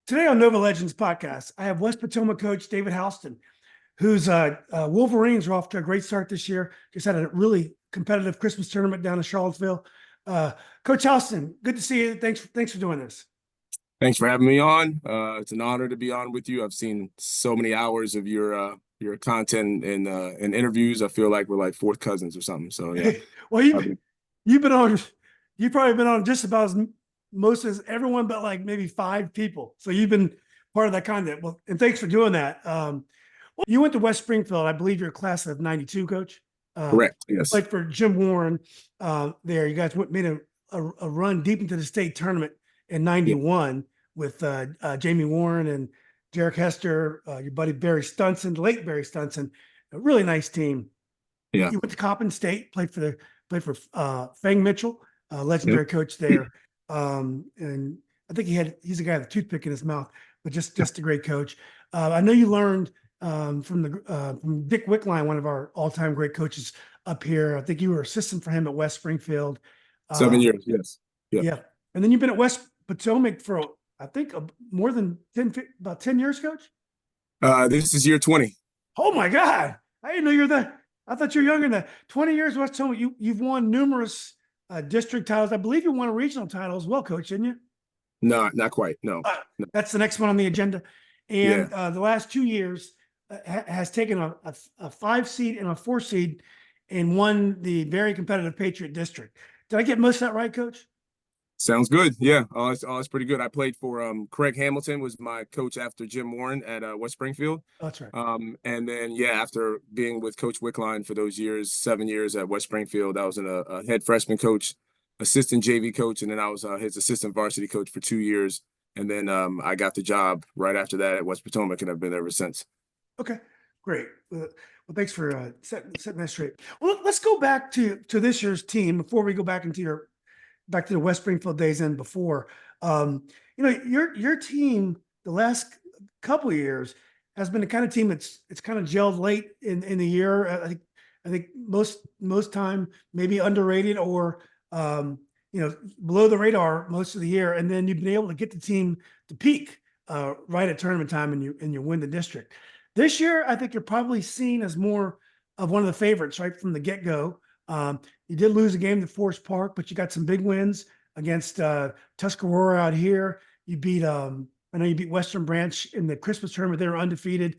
Today on Nova Legends podcast, I have West Potomac coach David Houston, whose Wolverines are off to a great start this year. Just had a really competitive Christmas tournament down in Charlottesville. Coach Houston, good to see you. Thanks for doing this. Thanks for having me on. It's an honor to be on with you. I've seen so many hours of your content and interviews. I feel like we're like fourth cousins or something. So yeah. Well, you've probably been on just about as most as everyone, but like maybe 5 people. So you've been part of that content. Well, and thanks for doing that. You went to West Springfield. I believe you're a class of '92, coach. Correct. Yes. Played for Jim Warren there. You guys made a run deep into the state tournament in '91 with Jamie Warren and Derek Hester, your buddy Barry Stunson, late Barry Stunson. A really nice team. Yeah. You went to Coppin State, played for Fang Mitchell, legendary coach there. And I think he's a guy with a toothpick in his mouth, but just a great coach. I know you learned from Dick Wickline, one of our all-time great coaches up here. I think you were assistant for him at West Springfield. 7 years, yes. Yeah. And then you've been at West Potomac for, I think, more than about 10 years, coach? This is year 20. Oh, my God. I didn't know you were that. I thought you were younger than that. 20 years, West Potomac. You've won numerous district titles. I believe you won a regional title as well, coach, didn't you? No, not quite. No. That's the next one on the agenda. And the last 2 years has taken a 5 seed and a 4 seed and won the very competitive Patriot District. Did I get most of that right, coach? Sounds good. Yeah. Oh, it's pretty good. I played for Craig Hamilton was my coach after Jim Warren at West Springfield. That's right. And then, after being with Coach Wickline for those years, 7 years at West Springfield, I was a head freshman coach, assistant JV coach, and then I was his assistant varsity coach for 2 years. And then I got the job right after that at West Potomac, and I've been there ever since. Okay, great. Well, thanks for setting that straight. Well, let's go back to this year's team before we go back to the West Springfield days and before. Your team the last couple of years has been the kind of team it's kind of gelled late in the year. I think most time maybe underrated or below the radar most of the year, and then you've been able to get the team to peak right at tournament time, and you win the district. This year, I think you're probably seen as more of one of the favorites right from the get-go. You did lose a game to Forest Park, but you got some big wins against Tuscarora out here. You beat I know you beat Western Branch in the Christmas tournament. They were undefeated.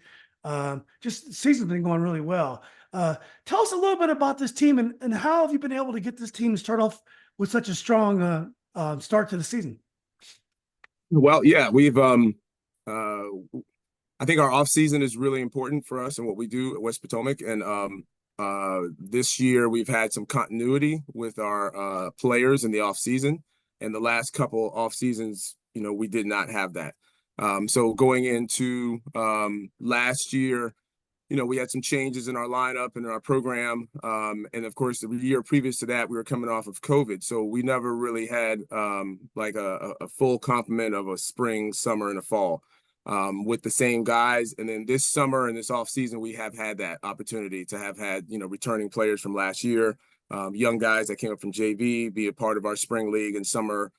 Just the season's been going really well. Tell us a little bit about this team and how have you been able to get this team to start off with such a strong start to the season? Well, yeah, we've I think our off season is really important for us and what we do at West Potomac. And this year we've had some continuity with our players in the off season. And the last couple off seasons, we did not have that. So going into last year, we had some changes in our lineup and in our program. And of course, the year previous to that, we were coming off of COVID. So we never really had like a full complement of a spring, summer, and a fall with the same guys. And then this summer and this off season, we have had that opportunity to have had, returning players from last year, young guys that came up from JV, be a part of our spring league and summer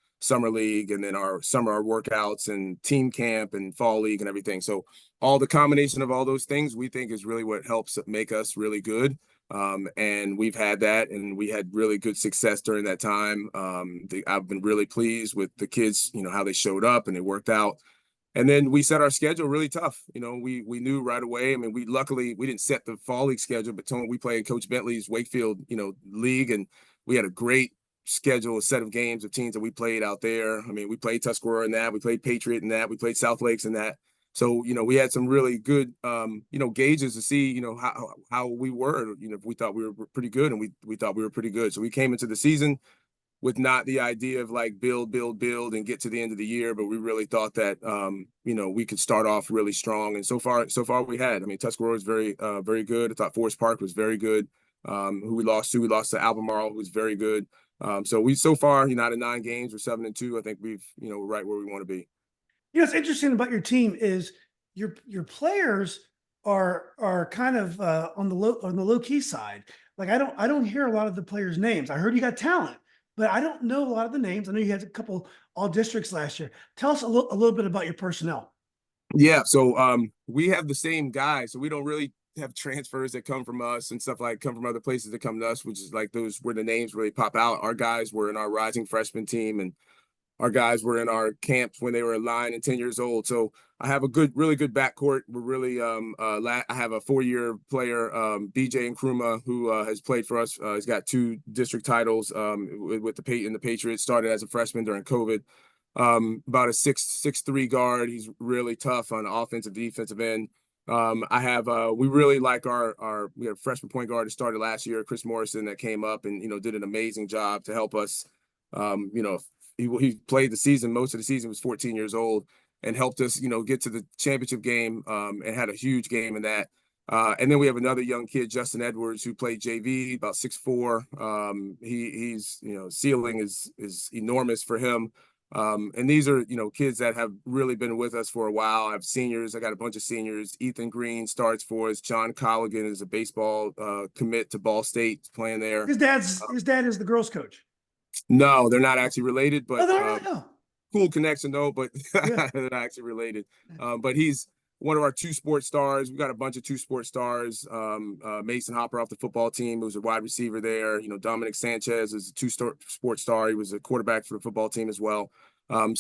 league, and then our summer workouts and team camp and fall league and everything. So all the combination of all those things we think is really what helps make us really good. And we've had that, and we had really good success during that time. I've been really pleased with the kids, how they showed up and they worked out. And then we set our schedule really tough. We knew right away. I mean, we didn't set the fall league schedule, but we played Coach Bentley's Wakefield, league, and we had a great schedule, a set of games of teams that we played out there. I mean, we played Tuscarora in that, we played Patriot in that, we played South Lakes in that. So, we had some really good, gauges to see, how we were, if we thought we were pretty good, and we thought we were pretty good. So we came into the season with not the idea of like build and get to the end of the year, but we really thought that, we could start off really strong. And so far we had. I mean, Tuscarora was very, very good. I thought Forest Park was very good. Who we lost to Albemarle, who's very good. So far, at 9 games, we're 7-2. I think we're right where we want to be. What's interesting about your team is your players are kind of on the low key side. Like I don't hear a lot of the players' names. I heard you got talent, but I don't know a lot of the names. I know you had a couple all districts last year. Tell us a little bit about your personnel. Yeah, so we have the same guys, so we don't really have transfers that come from us and stuff like come from other places that come to us, which is like those where the names really pop out. Our guys were in our rising freshman team, and our guys were in our camps when they were 9 and 10 years old. So I have a really good backcourt. We're really I have a 4-year player, BJ Nkrumah, who has played for us. He's got 2 district titles with the Patriots. Started as a freshman during COVID. About a 6'3" guard. He's really tough on the offensive, defensive end. I have we really like we have a freshman point guard that started last year, Chris Morrison, that came up and did an amazing job to help us. He played the season, most of the season, was 14 years old, and helped us get to the championship game, and had a huge game in that. And then we have another young kid, Justin Edwards, who played JV, about 6'4". He's ceiling is enormous for him. And these are, kids that have really been with us for a while. I have seniors. I got a bunch of seniors. Ethan Green starts for us. John Colligan is a baseball commit to Ball State, playing there. His dad is the girls coach. No, they're not actually related, but Oh. Cool connection though, but Yeah. they're not actually related. But he's one of our 2 sports stars. We've got a bunch of 2 sports stars. Mason Hopper off the football team, who was a wide receiver there. Dominic Sanchez is a 2-sports star. He was a quarterback for the football team as well. And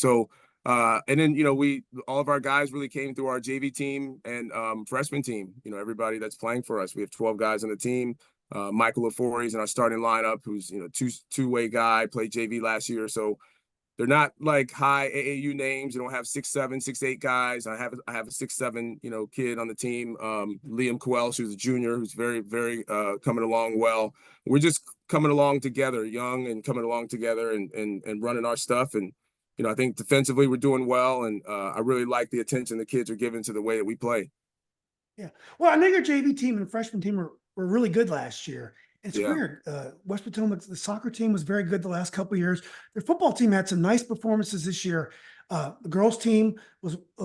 then, all of our guys really came through our JV team and freshman team. Everybody that's playing for us. We have 12 guys on the team. Michael LaFori is in our starting lineup, who's, two-way guy, played JV last year. So they're not like high AAU names. You don't have 6'7", 6'8" guys. I have a 6'7", kid on the team. Liam Coelho, who's a junior, who's very, very coming along well. We're just coming along together, young and coming along together and running our stuff. And, I think defensively we're doing well. And I really like the attention the kids are giving to the way that we play. Yeah. Well, I know your JV team and freshman team were really good last year. It's weird. West Potomac, the soccer team was very good the last couple of years. Their football team had some nice performances this year. The girls team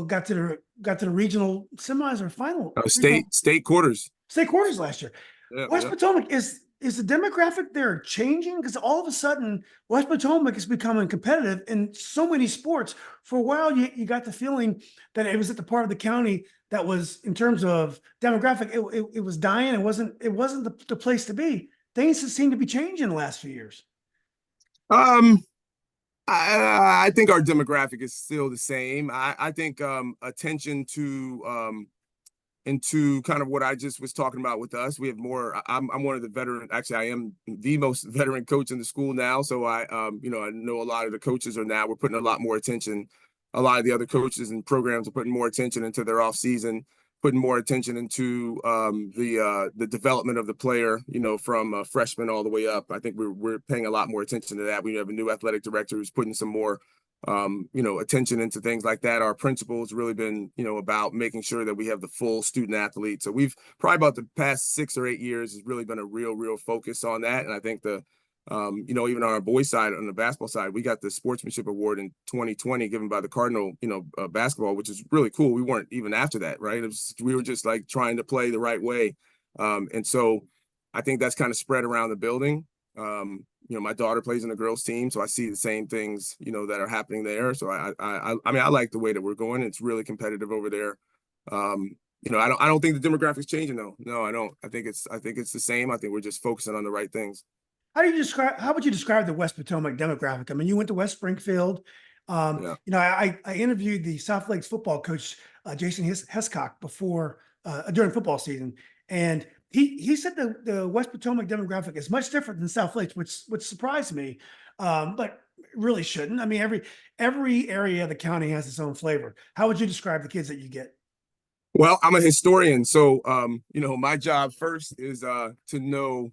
got to the regional semis or final. State quarters last year. Yeah, West Potomac is the demographic there changing? Because all of a sudden West Potomac is becoming competitive in so many sports. For a while, you got the feeling that it was at the part of the county that was, in terms of demographic, it was dying. It wasn't the place to be. Things seem to be changing the last few years. I think our demographic is still the same. I think attention to into kind of what I just was talking about with us. We have more. I'm one of the veteran. Actually, I am the most veteran coach in the school now. So I know a lot of the coaches are now. We're putting a lot more attention. A lot of the other coaches and programs are putting more attention into their off season, putting more attention into the development of the player. From freshman all the way up. I think we're paying a lot more attention to that. We have a new athletic director who's putting some more attention into things like that. Our principal's really been, about making sure that we have the full student athlete. So we've probably about the past 6 or 8 years has really been a real focus on that. And I think even on our boys side, on the basketball side, we got the sportsmanship award in 2020 given by the Cardinal, basketball, which is really cool. We weren't even after that, right? We were just like trying to play the right way. And so I think that's kind of spread around the building. My daughter plays in the girls team, so I see the same things, that are happening there. So I like the way that we're going. It's really competitive over there. I don't think the demographics changing though. No, I don't. I think it's the same. I think we're just focusing on the right things. How would you describe the West Potomac demographic? I mean, you went to West Springfield. I interviewed the South Lakes football coach, Jason Hescock, during football season. And he said the West Potomac demographic is much different than South Lakes, which surprised me, but really shouldn't. I mean, every area of the county has its own flavor. How would you describe the kids that you get? Well, I'm a historian, so my job first is to know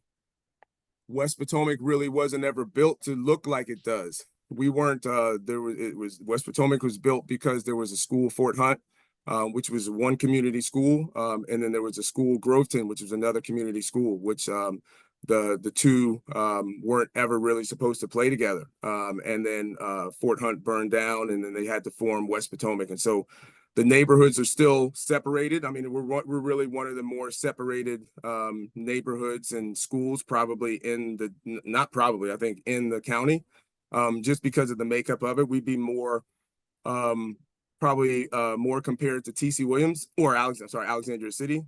West Potomac really wasn't ever built to look like it does. We weren't. West Potomac was built because there was a school, Fort Hunt, which was one community school, and then there was a school, Groveton, which was another community school, which the two weren't ever really supposed to play together. And then Fort Hunt burned down, and then they had to form West Potomac. And so The neighborhoods are still separated. I mean, we're really one of the more separated neighborhoods and schools, probably not probably, I think in the county, just because of the makeup of it. We'd be more probably more compared to TC Williams or Alexandria City,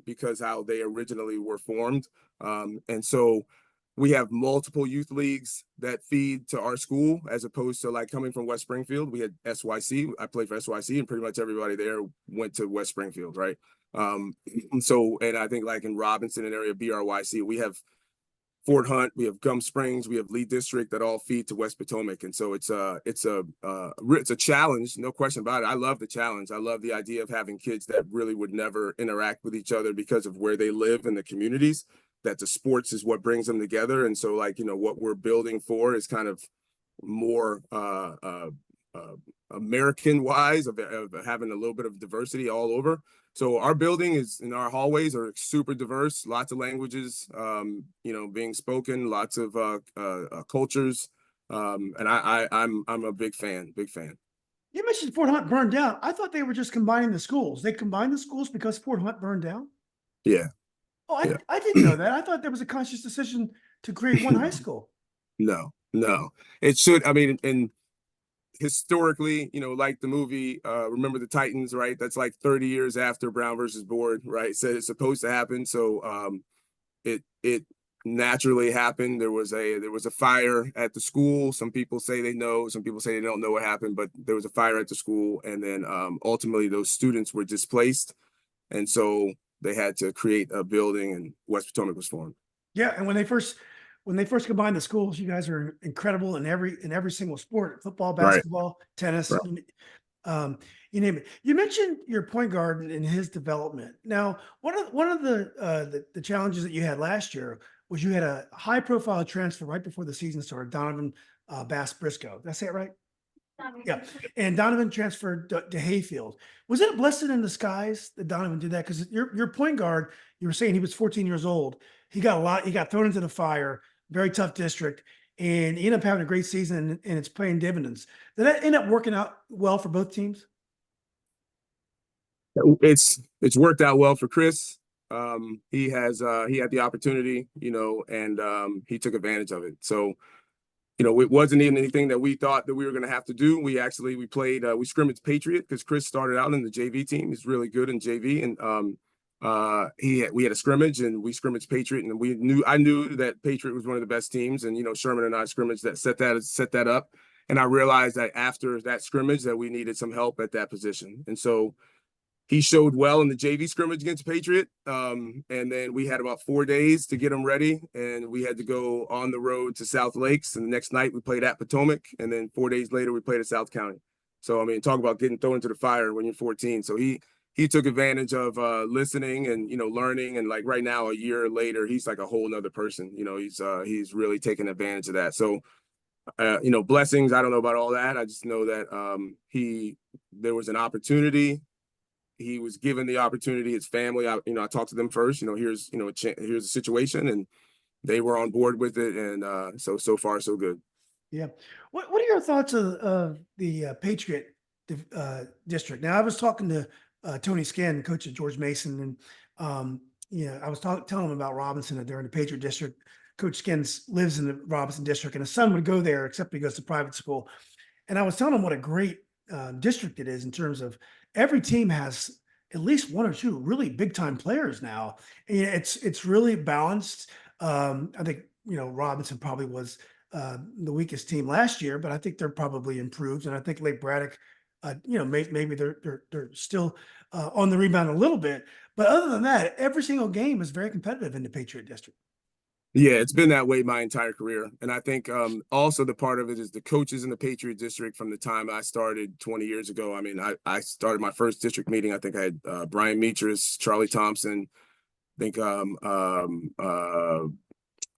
because how they originally were formed. And so we have multiple youth leagues that feed to our school, as opposed to like coming from West Springfield. We had SYC. I played for SYC, and pretty much everybody there went to West Springfield, right? And I think like in Robinson and area BRYC, we have Fort Hunt, we have Gum Springs, we have Lee District that all feed to West Potomac, and so it's a challenge, no question about it. I love the challenge. I love the idea of having kids that really would never interact with each other because of where they live in the communities. That the sports is what brings them together, and so like what we're building for is kind of more American wise of having a little bit of diversity all over. So our building is, and our hallways are super diverse, lots of languages, being spoken, lots of cultures. And I'm a big fan. You mentioned Fort Hunt burned down. I thought they were just combining the schools. They combined the schools because Fort Hunt burned down? Yeah. Oh, Yeah. I didn't know that. I thought there was a conscious decision to create one high school. No. It should, I mean, and historically, like the movie Remember the Titans, right? That's like 30 years after Brown versus Board, right? Said it's supposed to happen. So it naturally happened. There was a fire at the school. Some people say they know, some people say they don't know what happened, but there was a fire at the school, and then ultimately those students were displaced, and so they had to create a building, and West Potomac was formed. Yeah, and when they first combined the schools, you guys are incredible in every single sport: football, basketball, tennis. Right. You name it. You mentioned your point guard and his development. Now, one of the challenges that you had last year was you had a high profile transfer right before the season started, Donovan Bass Briscoe. Did I say it right? Yeah. And Donovan transferred to Hayfield. Was it a blessing in disguise that Donovan did that? Because your point guard, you were saying he was 14 years old. He got thrown into the fire, very tough district, and he ended up having a great season, and it's paying dividends. Did that end up working out well for both teams? It's worked out well for Chris. He had the opportunity, and he took advantage of it. So it wasn't even anything that we thought that we were going to have to do. We scrimmaged Patriot because Chris started out in the JV team. He's really good in JV, and we had a scrimmage, and we scrimmaged Patriot, and I knew that Patriot was one of the best teams, and Sherman and I scrimmaged that, set that up, and I realized that after that scrimmage that we needed some help at that position, and so he showed well in the JV scrimmage against Patriot. And then we had about 4 days to get him ready. And we had to go on the road to South Lakes. And the next night we played at Potomac. And then 4 days later, we played at South County. So, I mean, talk about getting thrown into the fire when you're 14. So he took advantage of listening and, learning. And like right now, a year later, he's like a whole nother person. He's really taken advantage of that. So, blessings. I don't know about all that. I just know that there was an opportunity. He was given the opportunity. His family, I talked to them first. Here's a situation, and they were on board with it, and so far so good. Yeah. What are your thoughts of the Patriot district? Now, I was talking to Tony Skin, coach at George Mason, and I was telling him about Robinson, that they're in the Patriot district. Coach Skins lives in the Robinson district, and his son would go there, except he goes to private school. And I was telling him what a great district it is in terms of every team has at least one or two really big time players now. And it's really balanced. I think Robinson probably was the weakest team last year, but I think they're probably improved. And I think Lake Braddock, maybe they're still on the rebound a little bit. But other than that, every single game is very competitive in the Patriot district. Yeah, it's been that way my entire career. And I think also the part of it is the coaches in the Patriot District from the time I started 20 years ago. I mean, I started my first district meeting. I think I had Brian Metris, Charlie Thompson, I think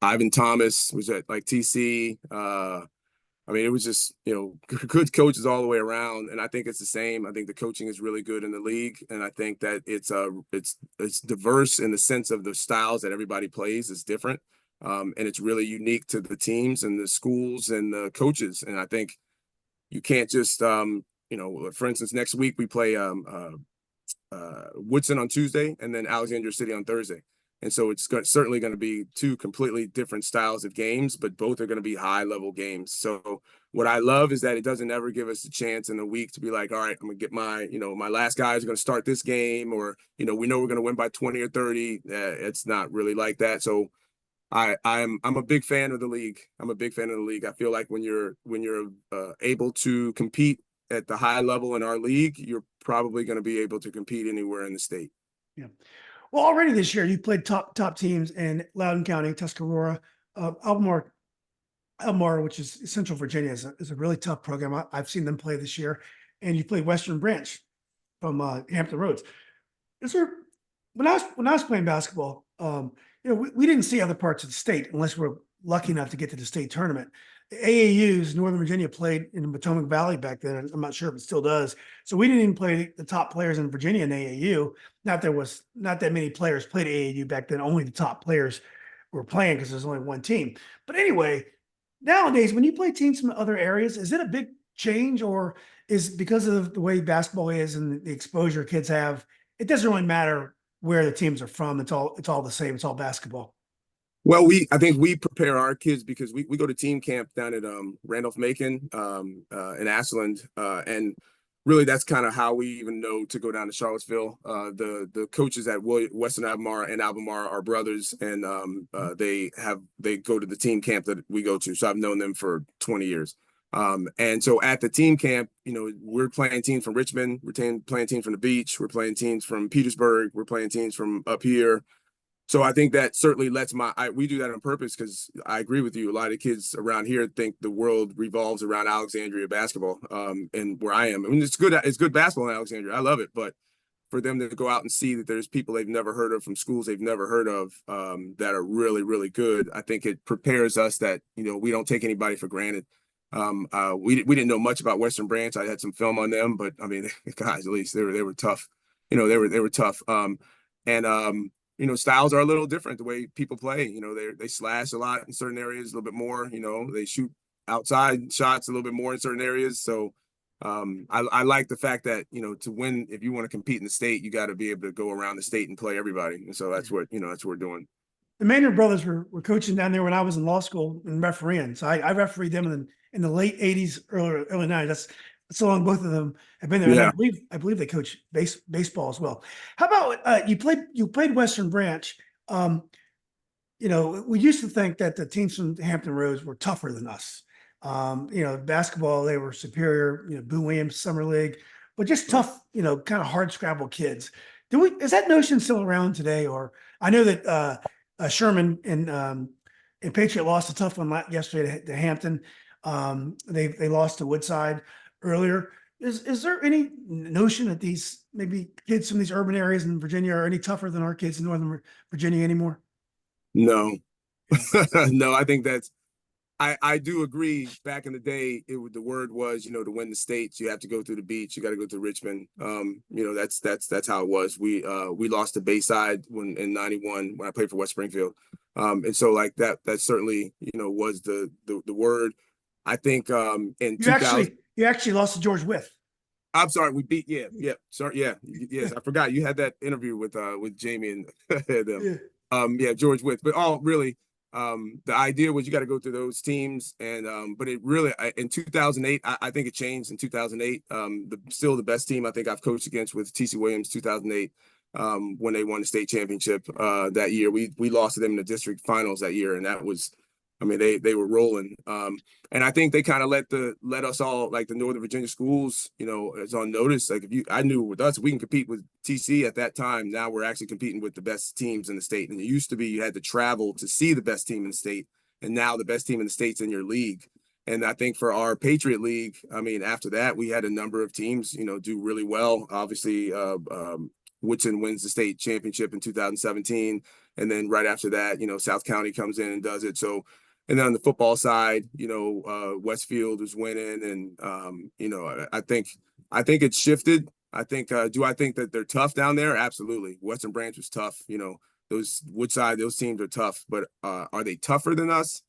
Ivan Thomas was at like TC. I mean, it was just, good coaches all the way around. And I think it's the same. I think the coaching is really good in the league. And I think that it's diverse in the sense of the styles that everybody plays is different. And it's really unique to the teams and the schools and the coaches. And I think you can't just for instance, next week we play Woodson on Tuesday and then Alexandria City on Thursday. And so it's certainly going to be two completely different styles of games, but both are going to be high level games. So what I love is that it doesn't ever give us a chance in the week to be like, all right, I'm going to get my last guys are going to start this game, or, we know we're going to win by 20 or 30. It's not really like that. So I'm a big fan of the league. I'm a big fan of the league. I feel like when you're able to compete at the high level in our league, you're probably going to be able to compete anywhere in the state. Yeah. Well, already this year, you've played top teams in Loudoun County, Tuscarora, Albemarle, which is Central Virginia, is a really tough program. I've seen them play this year, and you played Western Branch from Hampton Roads. Is there when I was playing basketball, we didn't see other parts of the state unless we're lucky enough to get to the state tournament. The AAUs, Northern Virginia played in the Potomac Valley back then. I'm not sure if it still does. So we didn't even play the top players in Virginia in AAU. Not that many players played AAU back then. Only the top players were playing because there's only one team. But anyway, nowadays, when you play teams from other areas, is it a big change, or is because of the way basketball is and the exposure kids have, it doesn't really matter where the teams are from? It's all the same. It's all basketball. Well, I think we prepare our kids because we go to team camp down at Randolph-Macon in Ashland, and really that's kind of how we even know to go down to Charlottesville. The coaches at Western Albemarle are brothers, and they go to the team camp that we go to. So I've known them for 20 years. And so at the team camp, we're playing teams from Richmond, we're playing teams from the beach, we're playing teams from Petersburg, we're playing teams from up here. So I think that certainly lets we do that on purpose because I agree with you. A lot of kids around here think the world revolves around Alexandria basketball, and where I am. I mean, it's good basketball in Alexandria. I love it, but for them to go out and see that there's people they've never heard of from schools they've never heard of that are really, really good, I think it prepares us that, we don't take anybody for granted. We didn't know much about Western Branch. I had some film on them, but I mean, guys, at least they were tough. They were tough. Styles are a little different the way people play. They slash a lot in certain areas, a little bit more. They shoot outside shots a little bit more in certain areas. So I like the fact that to win, if you want to compete in the state, you got to be able to go around the state and play everybody. And so that's what we're doing. The Maynard brothers were coaching down there when I was in law school and refereeing. So I refereed them in the late '80s, early '90s. That's so long both of them have been there. Yeah. And I believe they coach baseball as well. How about you played Western Branch? We used to think that the teams from Hampton Roads were tougher than us. Basketball, they were superior, Boo Williams, Summer League, but just tough, kind of hard scrabble kids. Is that notion still around today? Or I know that Sherman and Patriot lost a tough one yesterday to Hampton. They lost to Woodside earlier. Is there any notion that these maybe kids from these urban areas in Virginia are any tougher than our kids in Northern Virginia anymore? No, no, I think I do agree. Back in the day, the word was, to win the states, you have to go through the beach. You got to go through Richmond. That's how it was. We lost to Bayside in '91 when I played for West Springfield. And so like that certainly, was the word. I think in 2000. You actually lost to George Wythe. I'm sorry, we beat. Yeah. Sorry, yeah, yes. I forgot you had that interview with Jamie and them. George Wythe. But really, the idea was you got to go through those teams, and but it really in 2008, I think it changed in 2008. Still the best team I think I've coached against with TC Williams 2008. When they won the state championship that year, we lost to them in the district finals that year, and that was. I mean, they were rolling, and I think they kind of let us all, like the Northern Virginia schools, is on notice. Like I knew with us, we can compete with TC at that time. Now we're actually competing with the best teams in the state. And it used to be you had to travel to see the best team in the state, and now the best team in the state's in your league. And I think for our Patriot League, I mean, after that, we had a number of teams, do really well. Obviously, Woodson wins the state championship in 2017, and then right after that, South County comes in and does it. So. And then on the football side, Westfield was winning, and I think it's shifted. I think do I think that they're tough down there? Absolutely. Western Branch was tough. Those Woodside, those teams are tough, but are they tougher than us?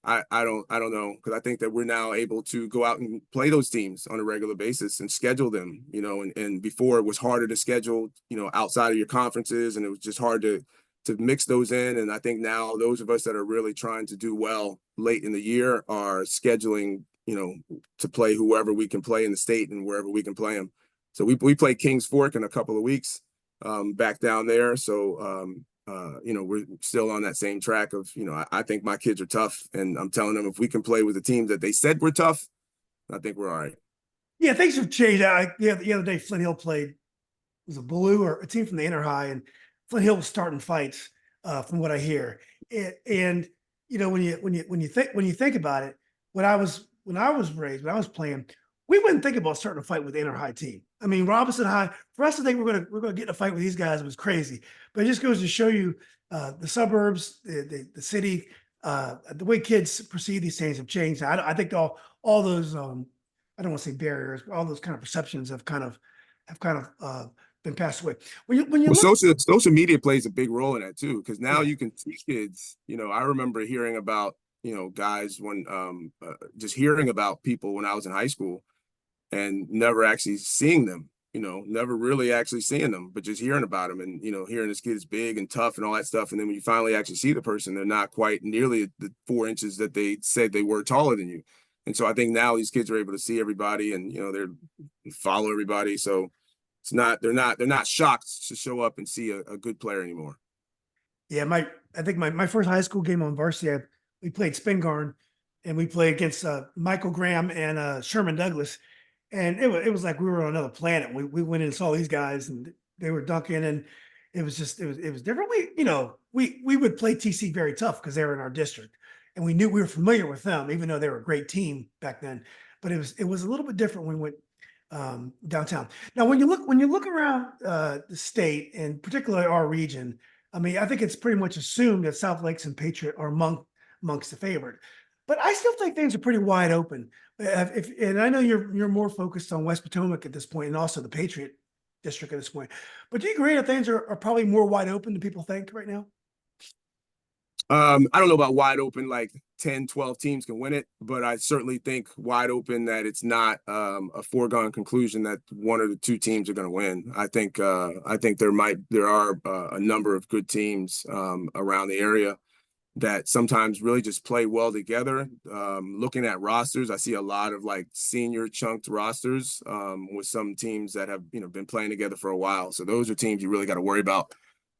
I don't know, because I think that we're now able to go out and play those teams on a regular basis and schedule them, and before it was harder to schedule, outside of your conferences, and it was just hard to mix those in. And I think now those of us that are really trying to do well late in the year are scheduling, to play whoever we can play in the state and wherever we can play them. So we play Kings Fork in a couple of weeks, back down there. So we're still on that same track of, I think my kids are tough, and I'm telling them if we can play with the teams that they said we're tough, I think we're all right. Yeah, things have changed. The other day, Flint Hill played, was a Blue or a team from the Inner High, and Flint Hill was starting fights, from what I hear. And when you think about it, when I was raised, when I was playing, we wouldn't think about starting a fight with the Inner High team. I mean, Robinson High, for us to think we're gonna get in a fight with these guys was crazy. But it just goes to show you, the suburbs, the city, the way kids perceive these things have changed. I think all those, I don't want to say barriers, but all those kind of perceptions have kind of been passed away. When you Well, look, social media plays a big role in that too, because now you can teach kids. I remember hearing about, guys when just hearing about people when I was in high school and never actually seeing them, never really actually seeing them, but just hearing about them and, hearing this kid is big and tough and all that stuff. And then when you finally actually see the person, they're not quite nearly the 4 inches that they said they were taller than you. And so I think now these kids are able to see everybody and, they follow everybody. So they're not shocked to show up and see a good player anymore. yeah, I think my first high school game on varsity, we played Spingarn, and we played against Michael Graham and Sherman Douglas, and it was like we were on another planet. We went in and saw these guys, and they were dunking, and it was different. We would play TC very tough because they were in our district, and we knew we were familiar with them, even though they were a great team back then. But it was a little bit different when we went downtown. Now, when you look around the state, and particularly our region, I mean, I think it's pretty much assumed that South Lakes and Patriot are amongst the favorite. But I still think things are pretty wide open. And I know you're more focused on West Potomac at this point, and also the Patriot District at this point. But do you agree that things are probably more wide open than people think right now? I don't know about wide open, like 10, 12 teams can win it, but I certainly think wide open that it's not a foregone conclusion that one or the two teams are going to win. I think there are a number of good teams around the area that sometimes really just play well together. Looking at rosters, I see a lot of like senior chunked rosters with some teams that have been playing together for a while. So those are teams you really got to worry about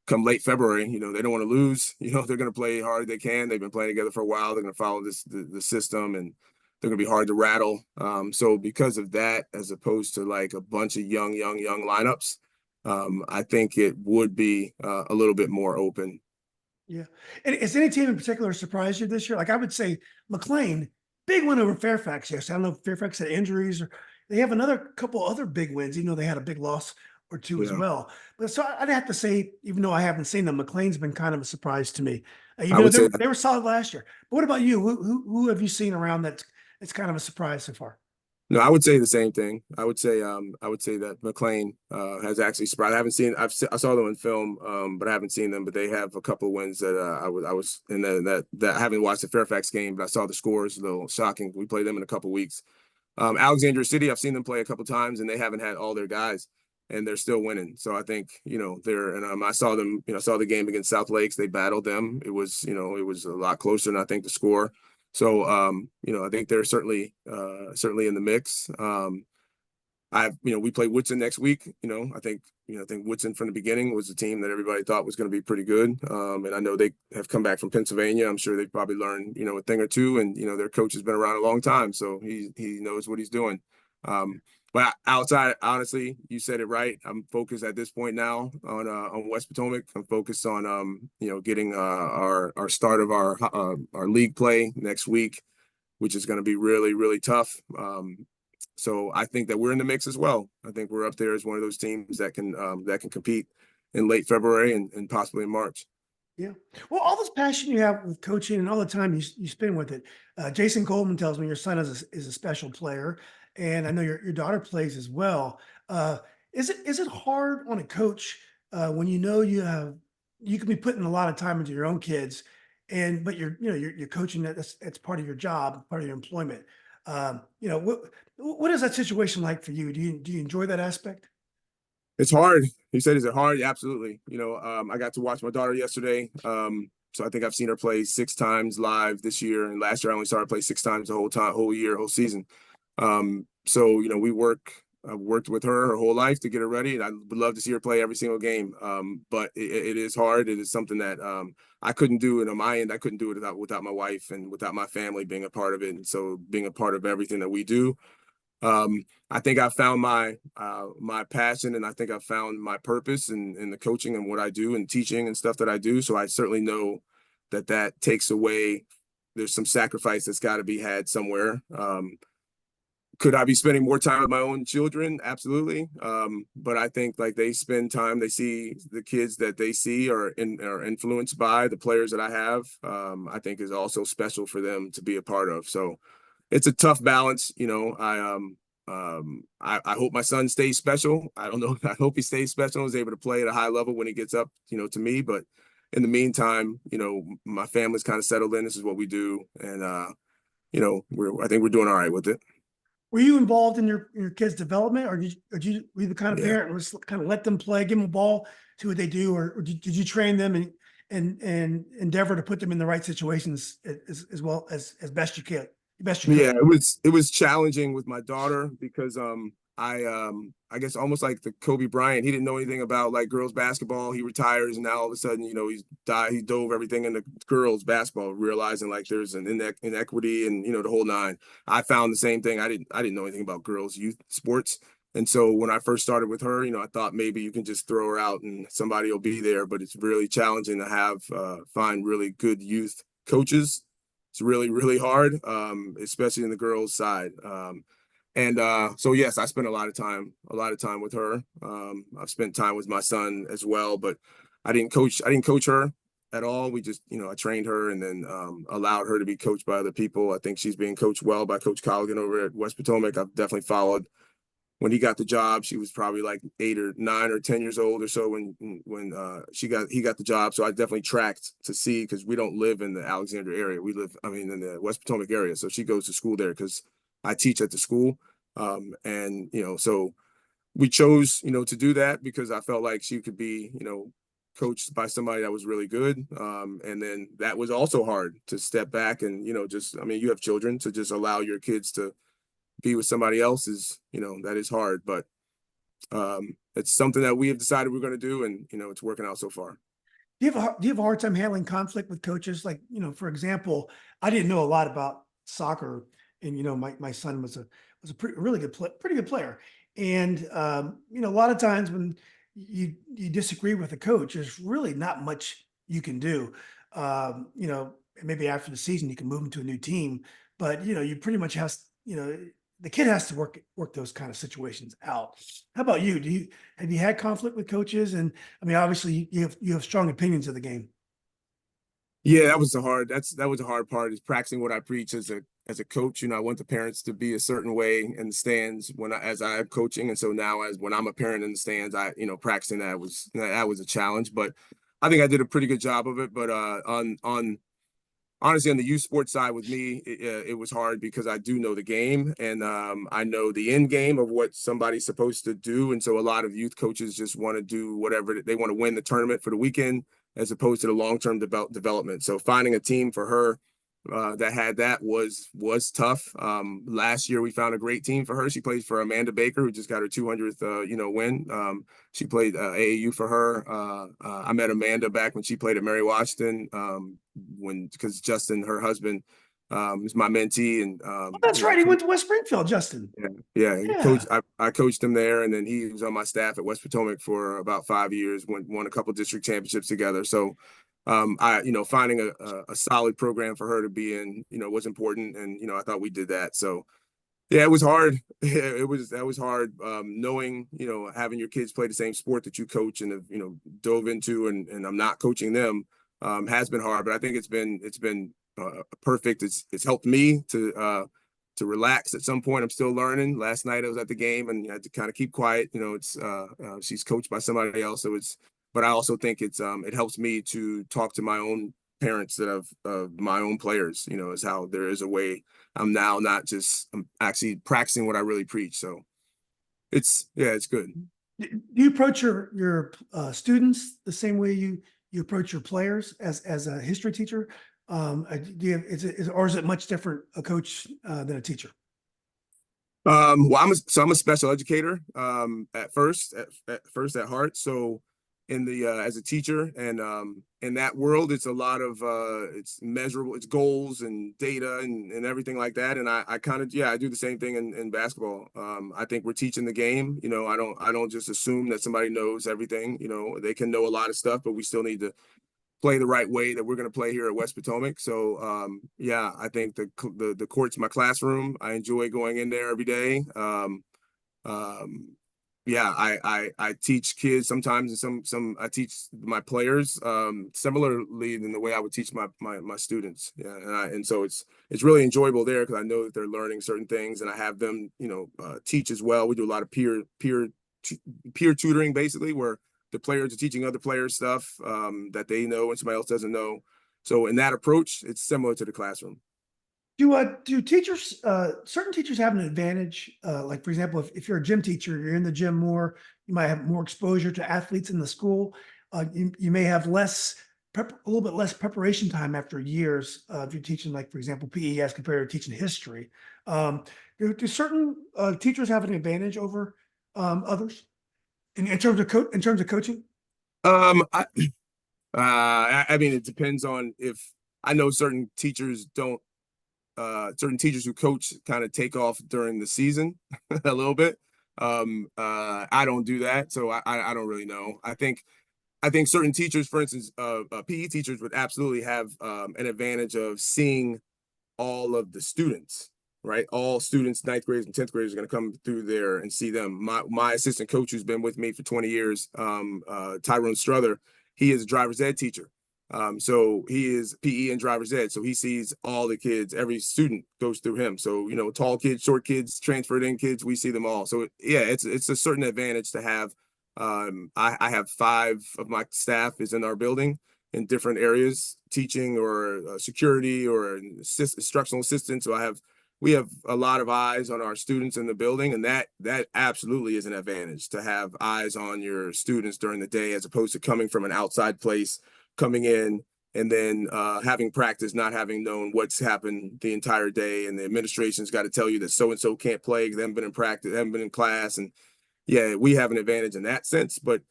come late February. They don't want to lose. They're going to play hard as they can. They've been playing together for a while. They're going to follow the system, and they're going to be hard to rattle. So because of that, as opposed to like a bunch of young lineups, I think it would be a little bit more open. Yeah. And is any team in particular surprised you this year? Like I would say McLean, big win over Fairfax. Yes. I don't know if Fairfax had injuries, or they have another couple other big wins. They had a big loss or two as well. But so I'd have to say, even though I haven't seen them, McLean's been kind of a surprise to me. I would say They were solid last year. But what about you? Who have you seen around that's kind of a surprise so far? No, I would say the same thing. I would say that McLean has actually surprised. I saw them in film, but I haven't seen them. But they have a couple of wins that I was in that I haven't watched the Fairfax game, but I saw the scores. A little shocking. We play them in a couple of weeks. Alexandria City, I've seen them play a couple of times, and they haven't had all their guys, and they're still winning. So I think they're. And I saw them. I saw the game against South Lakes. They battled them. It was a lot closer than I think the score. So, I think they're certainly in the mix. We play Woodson next week. I think Woodson from the beginning was a team that everybody thought was going to be pretty good. And I know they have come back from Pennsylvania. I'm sure they've probably learned, a thing or two, and, their coach has been around a long time, so he knows what he's doing. But outside, honestly, you said it right. I'm focused at this point now on West Potomac. I'm focused on getting our start of our league play next week, which is going to be really, really tough. So I think that we're in the mix as well. I think we're up there as one of those teams that can compete in late February and possibly in March. Yeah. Well, all this passion you have with coaching and all the time you spend with it. Jason Coleman tells me your son is a special player, and I know your daughter plays as well. Is it hard on a coach when you can be putting a lot of time into your own kids, but you're coaching, that's part of your job, part of your employment. What is that situation like for you? Do you enjoy that aspect? It's hard. He said, "Is it hard?" Yeah, absolutely. I got to watch my daughter yesterday. So I think I've seen her play 6 times live this year, and last year I only saw her play 6 times the whole year, whole season. So I've worked with her whole life to get her ready, and I would love to see her play every single game. But it is hard. It is something that I couldn't do it on my end. I couldn't do it without my wife and without my family being a part of it. And so being a part of everything that we do, I think I found my passion, and I think I found my purpose in the coaching and what I do and teaching and stuff that I do. So I certainly know that takes away. There's some sacrifice that's got to be had somewhere. Could I be spending more time with my own children? Absolutely. But I think like they spend time, they see the kids that they see are influenced by the players that I have. I think is also special for them to be a part of. So it's a tough balance. I hope my son stays special. I don't know. I hope he stays special and is able to play at a high level when he gets up, to me. But in the meantime, my family's kind of settled in. This is what we do. And, I think we're doing all right with it. Were you involved in your kids' development, or were you the kind of Yeah. parent who just kind of let them play, give them a ball, see what they do, or did you train them and endeavor to put them in the right situations as well as best you could, best you Yeah, could? it was challenging with my daughter because I guess almost like the Kobe Bryant, he didn't know anything about like girls basketball. He retires, and now all of a sudden, he dove everything into girls basketball, realizing like there's an inequity and the whole nine. I found the same thing. I didn't know anything about girls youth sports. And so when I first started with her, I thought maybe you can just throw her out and somebody will be there, but it's really challenging to find really good youth coaches. It's really, really hard, especially in the girls' side. So yes, I spent a lot of time with her. I've spent time with my son as well, but I didn't coach her at all. We just, I trained her and then allowed her to be coached by other people. I think she's being coached well by Coach Colligan over at West Potomac. I've definitely followed. When he got the job, she was probably like 8 or 9 or 10 years old or so when he got the job. So I definitely tracked to see, because we don't live in the Alexandria area. We live, in the West Potomac area. So she goes to school there because I teach at the school. So we chose, to do that because I felt like she could be, coached by somebody that was really good. And then that was also hard to step back and, you have children, to just allow your kids to be with somebody else is, that is hard, but it's something that we have decided we're going to do, and it's working out so far. Do you have a hard time handling conflict with coaches? Like, for example, I didn't know a lot about soccer, and my son was a pretty good player, and a lot of times when you disagree with a coach, there's really not much you can do. Maybe after the season you can move him to a new team, but you pretty much the kid has to work those kind of situations out. How about you? Have you had conflict with coaches? And obviously you have strong opinions of the game. Yeah, that was the hard part, is practicing what I preach as a coach. I want the parents to be a certain way in the stands as I'm coaching. And so now when I'm a parent in the stands, practicing that was a challenge, but I think I did a pretty good job of it. But honestly, on the youth sports side with me, it was hard because I do know the game, and I know the end game of what somebody's supposed to do. And so a lot of youth coaches just want to do whatever they want to win the tournament for the weekend, as opposed to the long-term development. So finding a team for her that had that was tough. Last year we found a great team for her. She plays for Amanda Baker, who just got her 200th win. She played AAU for her. I met Amanda back when she played at Mary Washington, because Justin, her husband, is my mentee, and That's right. He went to West Springfield, Justin. yeah. Yeah. I coached him there, and then he was on my staff at West Potomac for about 5 years. Won a couple district championships together. So, finding a solid program for her to be in, was important, and I thought we did that. So, yeah, it was hard. That was hard. Knowing, having your kids play the same sport that you coach and have, dove into, and I'm not coaching them, has been hard. But I think it's been perfect. It's helped me to relax at some point. I'm still learning. Last night I was at the game and I had to kind of keep quiet. She's coached by somebody else, but I also think it helps me to talk to my own parents that have my own players, is how there is a way I'm now not just I'm actually practicing what I really preach. So it's good. Do you approach your students the same way you approach your players as a history teacher? Do you have, or is it much different a coach than a teacher? Well, I'm a special educator at first at heart. So in the as a teacher and in that world, it's a lot of it's measurable, it's goals and data and everything like that. And I kind of I do the same thing in basketball. I think we're teaching the game. I don't just assume that somebody knows everything. They can know a lot of stuff, but we still need to play the right way that we're going to play here at West Potomac. So I think the court's my classroom. I enjoy going in there every day. I teach kids sometimes, and some I teach my players similarly than the way I would teach my students. Yeah, and so it's really enjoyable there because I know that they're learning certain things, and I have them teach as well. We do a lot of peer tutoring, basically, where the players are teaching other players stuff that they know and somebody else doesn't know. So in that approach, it's similar to the classroom. Do teachers, certain teachers have an advantage? Like, for example, if you're a gym teacher, you're in the gym more, you might have more exposure to athletes in the school. You may have a little bit less preparation time after years if you're teaching, like, for example, PE as compared to teaching history. Do certain teachers have an advantage over others in terms of coaching? I mean, it depends on if I know certain teachers don't. Certain teachers who coach kind of take off during the season a little bit. I don't do that, so I don't really know. I think certain teachers, for instance, PE teachers would absolutely have an advantage of seeing all of the students, right? All students, ninth graders and 10th graders, are going to come through there and see them. My assistant coach, who's been with me for 20 years, Tyrone Struther, he is a driver's ed teacher. So he is PE and driver's ed. So he sees all the kids, every student goes through him. So, tall kids, short kids, transferred in kids, we see them all. So it's a certain advantage to have. I have 5 of my staff is in our building in different areas, teaching or security or instructional assistants. So we have a lot of eyes on our students in the building, and that absolutely is an advantage to have eyes on your students during the day, as opposed to coming from an outside place, coming in and then having practice, not having known what's happened the entire day, and the administration's got to tell you that so-and-so can't play, they haven't been in practice, they haven't been in class. And we have an advantage in that sense, but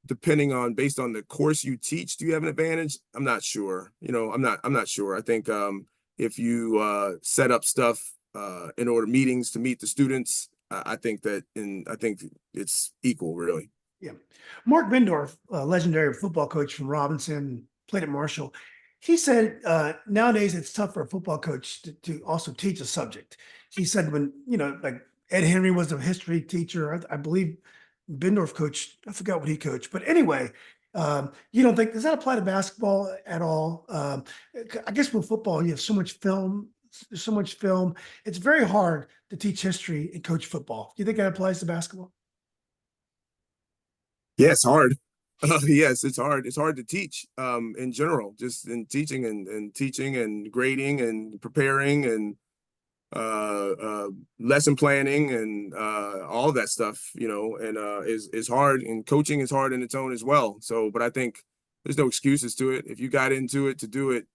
based on the course you teach, do you have an advantage? I'm not sure. I'm not sure. I think if you set up stuff in order meetings to meet the students, I think it's equal, really. Yeah. Mark Bendorf, a legendary football coach from Robinson, played at Marshall. He said nowadays it's tough for a football coach to also teach a subject. He said when, like Ed Henry was a history teacher, I believe Bendorf coached, I forgot what he coached. But anyway, you don't think, does that apply to basketball at all? I guess with football, you have so much film. There's so much film. It's very hard to teach history and coach football. Do you think that applies to basketball? Yeah, it's hard. Yes, it's hard. It's hard to teach in general, just in teaching and teaching and grading and preparing and lesson planning and all of that stuff, and is hard. And coaching is hard in its own as well. So, but I think there's no excuses to it. If you got into it to do it,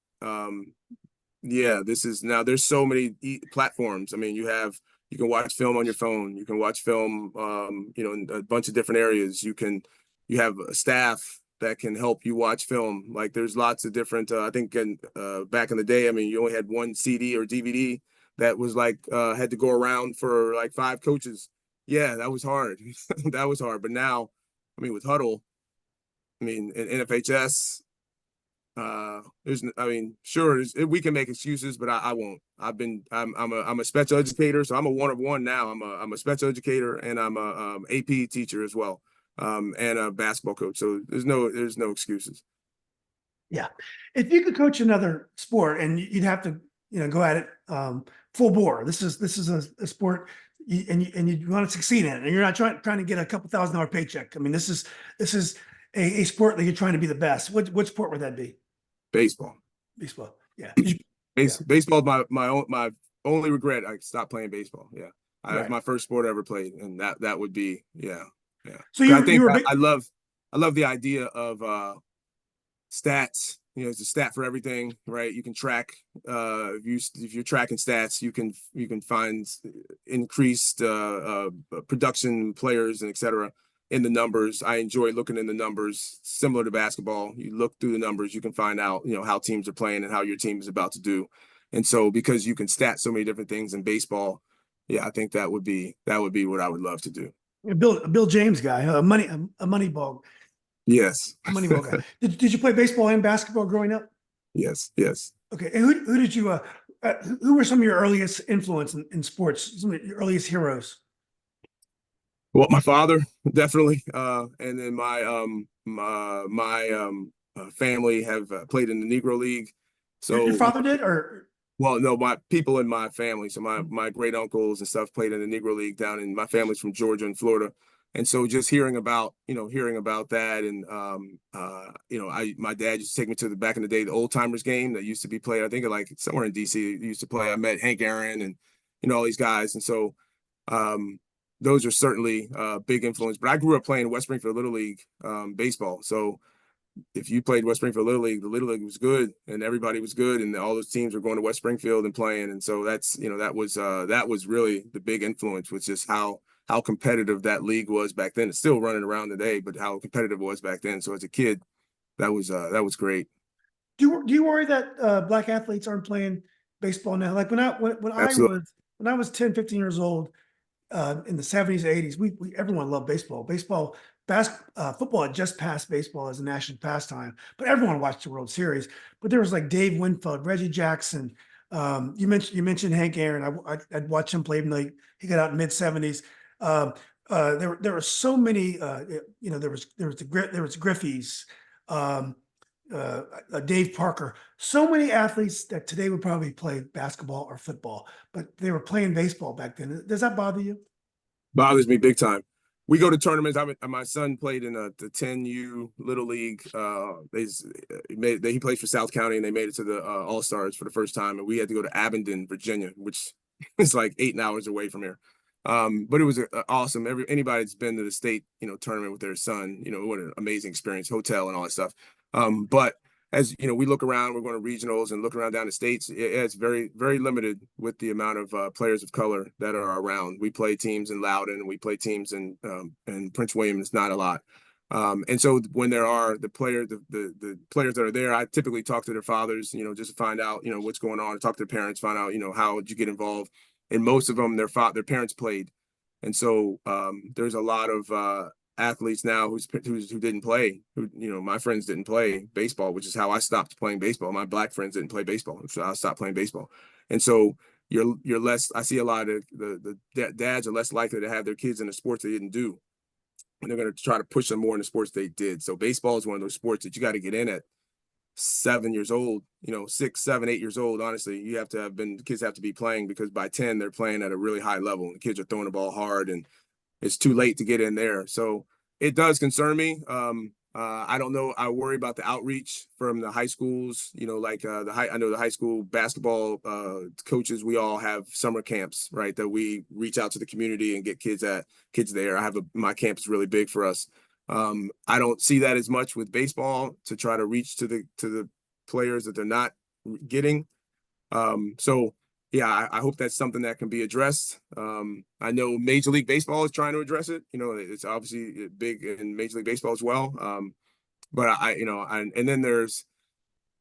there's so many platforms. I mean, you can watch film on your phone. You can watch film, in a bunch of different areas. You have a staff that can help you watch film. Like, there's lots of different, I think back in the day, I mean, you only had one CD or DVD that was like, had to go around for like 5 coaches. Yeah, that was hard. That was hard. But now, I mean, with Huddle, I mean, in NFHS, sure, we can make excuses, but I won't. I'm a special educator, so I'm a 1 of 1 now. I'm a special educator, and I'm a AP teacher as well, and a basketball coach. So there's no excuses. Yeah, if you could coach another sport and you'd have to, go at it full bore. This is a sport, and you want to succeed in it, and you're not trying to get a couple $1,000 paycheck. I mean, this is a sport that you're trying to be the best. What sport would that be? Baseball. Baseball. Yeah. Baseball is my only regret. I stopped playing baseball. Yeah. It was Right. my first sport I ever played, and that would be, yeah. So 'Cause I you think were big. I love the idea of stats. It's a stat for everything, right? You can track if you're tracking stats, you can find increased production players and et cetera in the numbers. I enjoy looking in the numbers, similar to basketball. You look through the numbers, you can find out, how teams are playing and how your team is about to do. And so because you can stat so many different things in baseball, yeah, I think that would be what I would love to do. A Bill James guy, a Yes. Moneyball guy. Did you play baseball and basketball growing up? Yes. Yes. Okay. And who did you who were some of your earliest influence in sports? Some of your earliest heroes? Well, my father definitely, and then my family have played in the Negro League. Your So, father did, or well, no, my people in my family, so my great uncles and stuff played in the Negro League down in my family's from Georgia and Florida, and so just hearing about that, and my dad used to take me to the back in the day the old timers game that used to be played. I think like somewhere in DC used to play. I met Hank Aaron and all these guys, and so. Those are certainly big influence. But I grew up playing West Springfield Little League baseball. So if you played West Springfield Little League, the Little League was good and everybody was good and all those teams were going to West Springfield and playing. And so that's, that was really the big influence, was just how competitive that league was back then. It's still running around today, but how competitive it was back then. So as a kid, that was great. do you worry that black athletes aren't playing baseball now? Like Absolutely. when I was 10, 15 years old, in the 70s, 80s, we everyone loved baseball. Football had just passed baseball as a national pastime, but everyone watched the World Series. But there was like Dave Winfield, Reggie Jackson. You mentioned Hank Aaron. I'd watch him play even though he got out in mid 70s. There were so many. There was Griffey's. Um, Dave Parker, so many athletes that today would probably play basketball or football, but they were playing baseball back then. Does that bother you? Bothers me big time. We go to tournaments. My son played in the 10U Little League. He plays for South County, and they made it to the All Stars for the first time. And we had to go to Abingdon, Virginia, which is like 8 hours away from here. But it was awesome. Anybody that's been to the state, tournament with their son, what an amazing experience, hotel and all that stuff. But as we look around, we're going to regionals and look around down the states. It's very, very limited with the amount of players of color that are around. We play teams in Loudoun, we play teams in Prince William. It's not a lot. And so when there are the players that are there, I typically talk to their fathers, just to find out, what's going on, talk to their parents, find out, how did you get involved? And most of them, their parents played. And so there's a lot of athletes now who didn't play, my friends didn't play baseball, which is how I stopped playing baseball. My black friends didn't play baseball, so I stopped playing baseball. And so you're less, I see a lot of the dads are less likely to have their kids in the sports they didn't do. And they're going to try to push them more in the sports they did. So baseball is one of those sports that you got to get in at 7 years old, 6, 7, 8 years old. Honestly, the kids have to be playing, because by 10, they're playing at a really high level. The kids are throwing the ball hard, and it's too late to get in there. So it does concern me. I don't know. I worry about the outreach from the high schools, I know the high school basketball coaches, we all have summer camps, right? That we reach out to the community and get kids there. My camp is really big for us. I don't see that as much with baseball, to try to reach to the players that they're not getting. So yeah, I hope that's something that can be addressed. I know Major League Baseball is trying to address it. It's obviously big in Major League Baseball as well. But and then there's,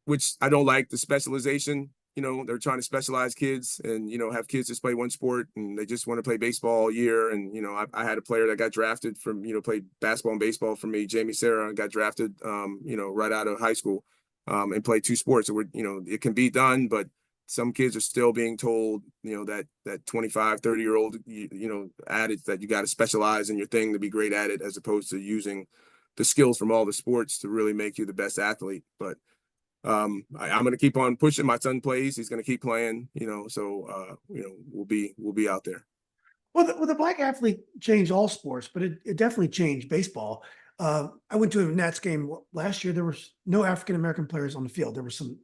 which I don't like, the specialization. They're trying to specialize kids and, have kids just play one sport and they just want to play baseball all year. And, I had a player that got drafted from, played basketball and baseball for me, Jamie Serra, got drafted, right out of high school, and played 2 sports. It can be done, but some kids are still being told, that 25, 30-year-old, adage that you got to specialize in your thing to be great at it, as opposed to using the skills from all the sports to really make you the best athlete. But I'm going to keep on pushing. My son plays, he's going to keep playing, so we'll be out there. Well, the black athlete changed all sports, but it definitely changed baseball. I went to a Nats game last year. There was no African-American players on the field. There were some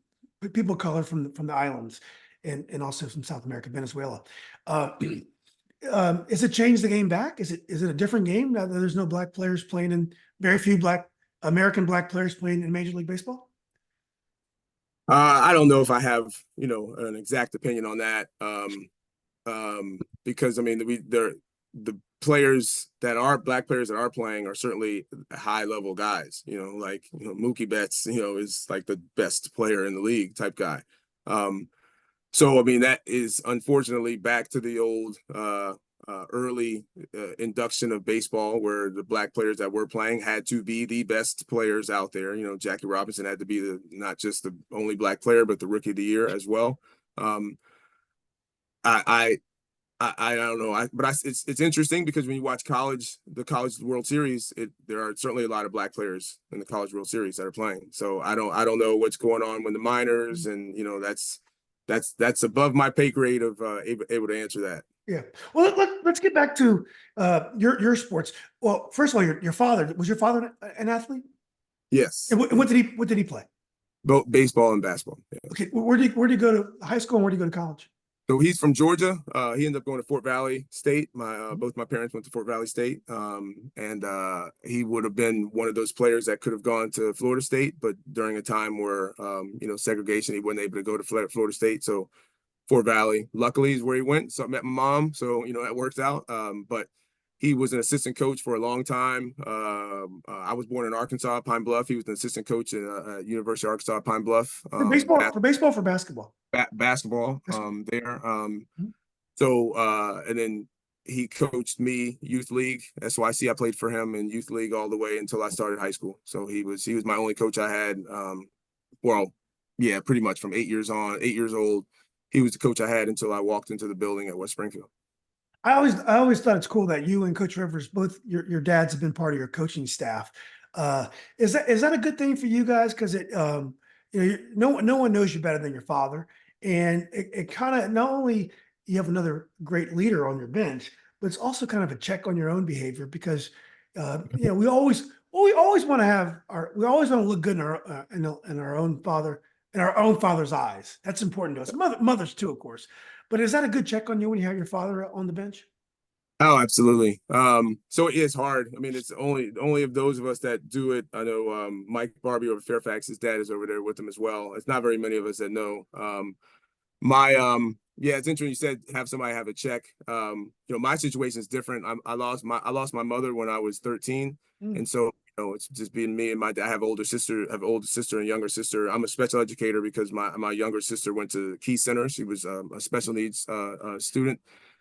people of color from the islands and also from South America, Venezuela. Has it changed the game back? Is it a different game now that there's no black players playing in very few American black players playing in Major League Baseball? I don't know if I have, an exact opinion on that. Because I mean, the players that are black players that are playing are certainly high level guys, like, Mookie Betts, is like the best player in the league type guy. So, I mean, that is unfortunately back to the old, early induction of baseball where the black players that were playing had to be the best players out there. Jackie Robinson had to be not just the only black player, but the rookie of the year as well. I don't know. It's interesting because when you watch the college World Series, there are certainly a lot of black players in the college World Series that are playing. So I don't know what's going on with the minors, and that's above my pay grade of able to answer that. Yeah. Well, let's get back to your sports. Well, first of all, your father, was your father an athlete? Yes. And what did he play? Both baseball and basketball. Yeah. Okay, where did he go to high school and where did he go to college? So he's from Georgia. He ended up going to Fort Valley State. Both my parents went to Fort Valley State. And he would have been one of those players that could have gone to Florida State, but during a time where segregation, he wasn't able to go to Florida State. So Fort Valley, luckily, is where he went. So I met my mom. So that worked out. But he was an assistant coach for a long time. I was born in Arkansas, Pine Bluff. He was an assistant coach at University of Arkansas, Pine Bluff. For baseball, for basketball? Basketball there. So and then he coached me youth league, SYC. I played for him in youth league all the way until I started high school. So he was my only coach I had. Pretty much from 8 years old. He was the coach I had until I walked into the building at West Springfield. I always thought it's cool that you and Coach Rivers, both your dads, have been part of your coaching staff. Is that a good thing for you guys? Because no one knows you better than your father, and it kind of, not only you have another great leader on your bench, but it's also kind of a check on your own behavior because we always want to look good in our own father's eyes. That's important to us. Mothers too, of course. But is that a good check on you when you have your father on the bench? Oh, absolutely. So it is hard. I mean, it's only of those of us that do it. I know Mike Barbie over Fairfax, his dad is over there with him as well. It's not very many of us that know. It's interesting you said have somebody have a check. My situation is different. I lost my mother when I was 13. And so it's just being me and my dad. I have an older sister and younger sister. I'm a special educator because my younger sister went to Key Center. She was a special needs student.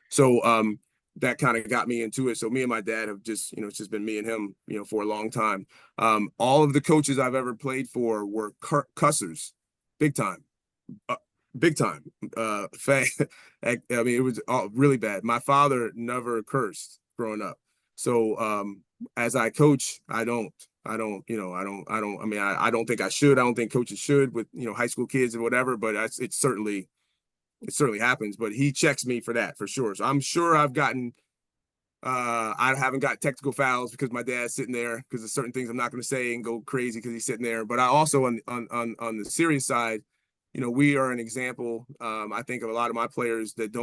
So that kind of got me into it. So me and my dad have just, it's just been me and him, for a long time. All of the coaches I've ever played for were cussers, big time. Big time. I mean, it was really bad. My father never cursed growing up. So as I coach, I don't think I should. I don't think coaches should with, high school kids and whatever, but it certainly happens. But he checks me for that for sure. So I'm sure I haven't got technical fouls because my dad's sitting there because there's certain things I'm not going to say and go crazy because he's sitting there. But I also on the serious side, we are an example. I think of a lot of my players that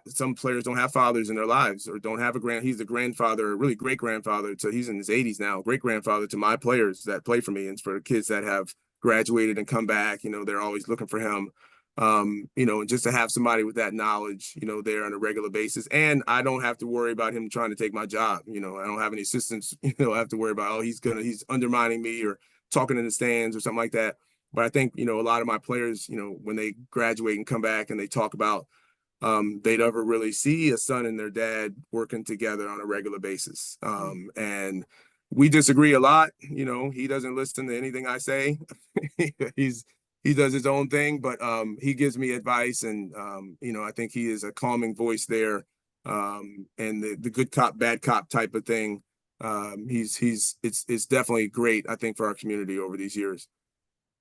some players don't have fathers in their lives or don't have he's the grandfather, really great grandfather. So he's in his 80s now, great grandfather to my players that play for me. And for the kids that have graduated and come back, they're always looking for him. And just to have somebody with that knowledge, there on a regular basis. And I don't have to worry about him trying to take my job. I don't have any assistants, I have to worry about, he's undermining me or talking in the stands or something like that. But I think, a lot of my players, when they graduate and come back and they talk about they never really see a son and their dad working together on a regular basis. And we disagree a lot. He doesn't listen to anything I say. He does his own thing, but he gives me advice. And, I think he is a calming voice there. And the good cop, bad cop type of thing. It's definitely great, I think, for our community over these years.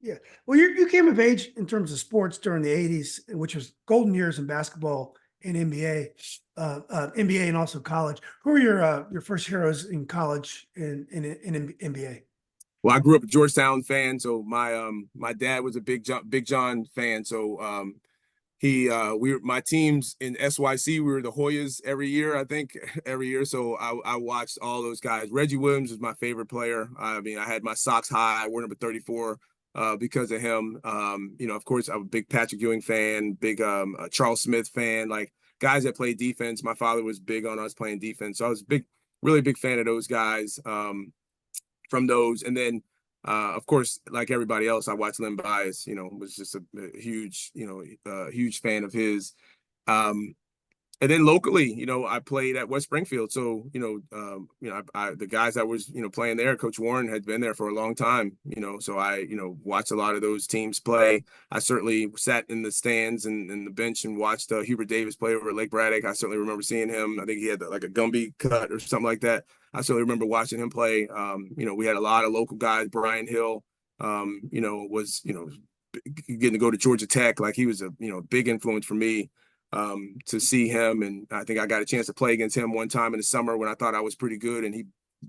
Yeah. Well, you came of age in terms of sports during the 80s, which was golden years in basketball and NBA, NBA and also college. Who were your first heroes in college and in NBA? Well, I grew up a Georgetown fan, so my dad was a Big John fan. So my teams in SYC, we were the Hoyas every year, I think, every year. So I watched all those guys. Reggie Williams was my favorite player. I mean, I had my socks high. I wore number 34 because of him. Of course, I'm a big Patrick Ewing fan, big Charles Smith fan, like guys that play defense. My father was big on us playing defense. So I was really big fan of those guys from those. And then of course, like everybody else, I watched Len Bias, was just a huge, huge fan of his. And then locally, I played at West Springfield. So, the guys that was, playing there, Coach Warren had been there for a long time, so I, watched a lot of those teams play. I certainly sat in the stands and in the bench and watched Hubert Davis play over at Lake Braddock. I certainly remember seeing him. I think he had like a Gumby cut or something like that. I certainly remember watching him play. We had a lot of local guys. Brian Hill, was, getting to go to Georgia Tech. Like he was a, big influence for me to see him. And I think I got a chance to play against him one time in the summer when I thought I was pretty good, and he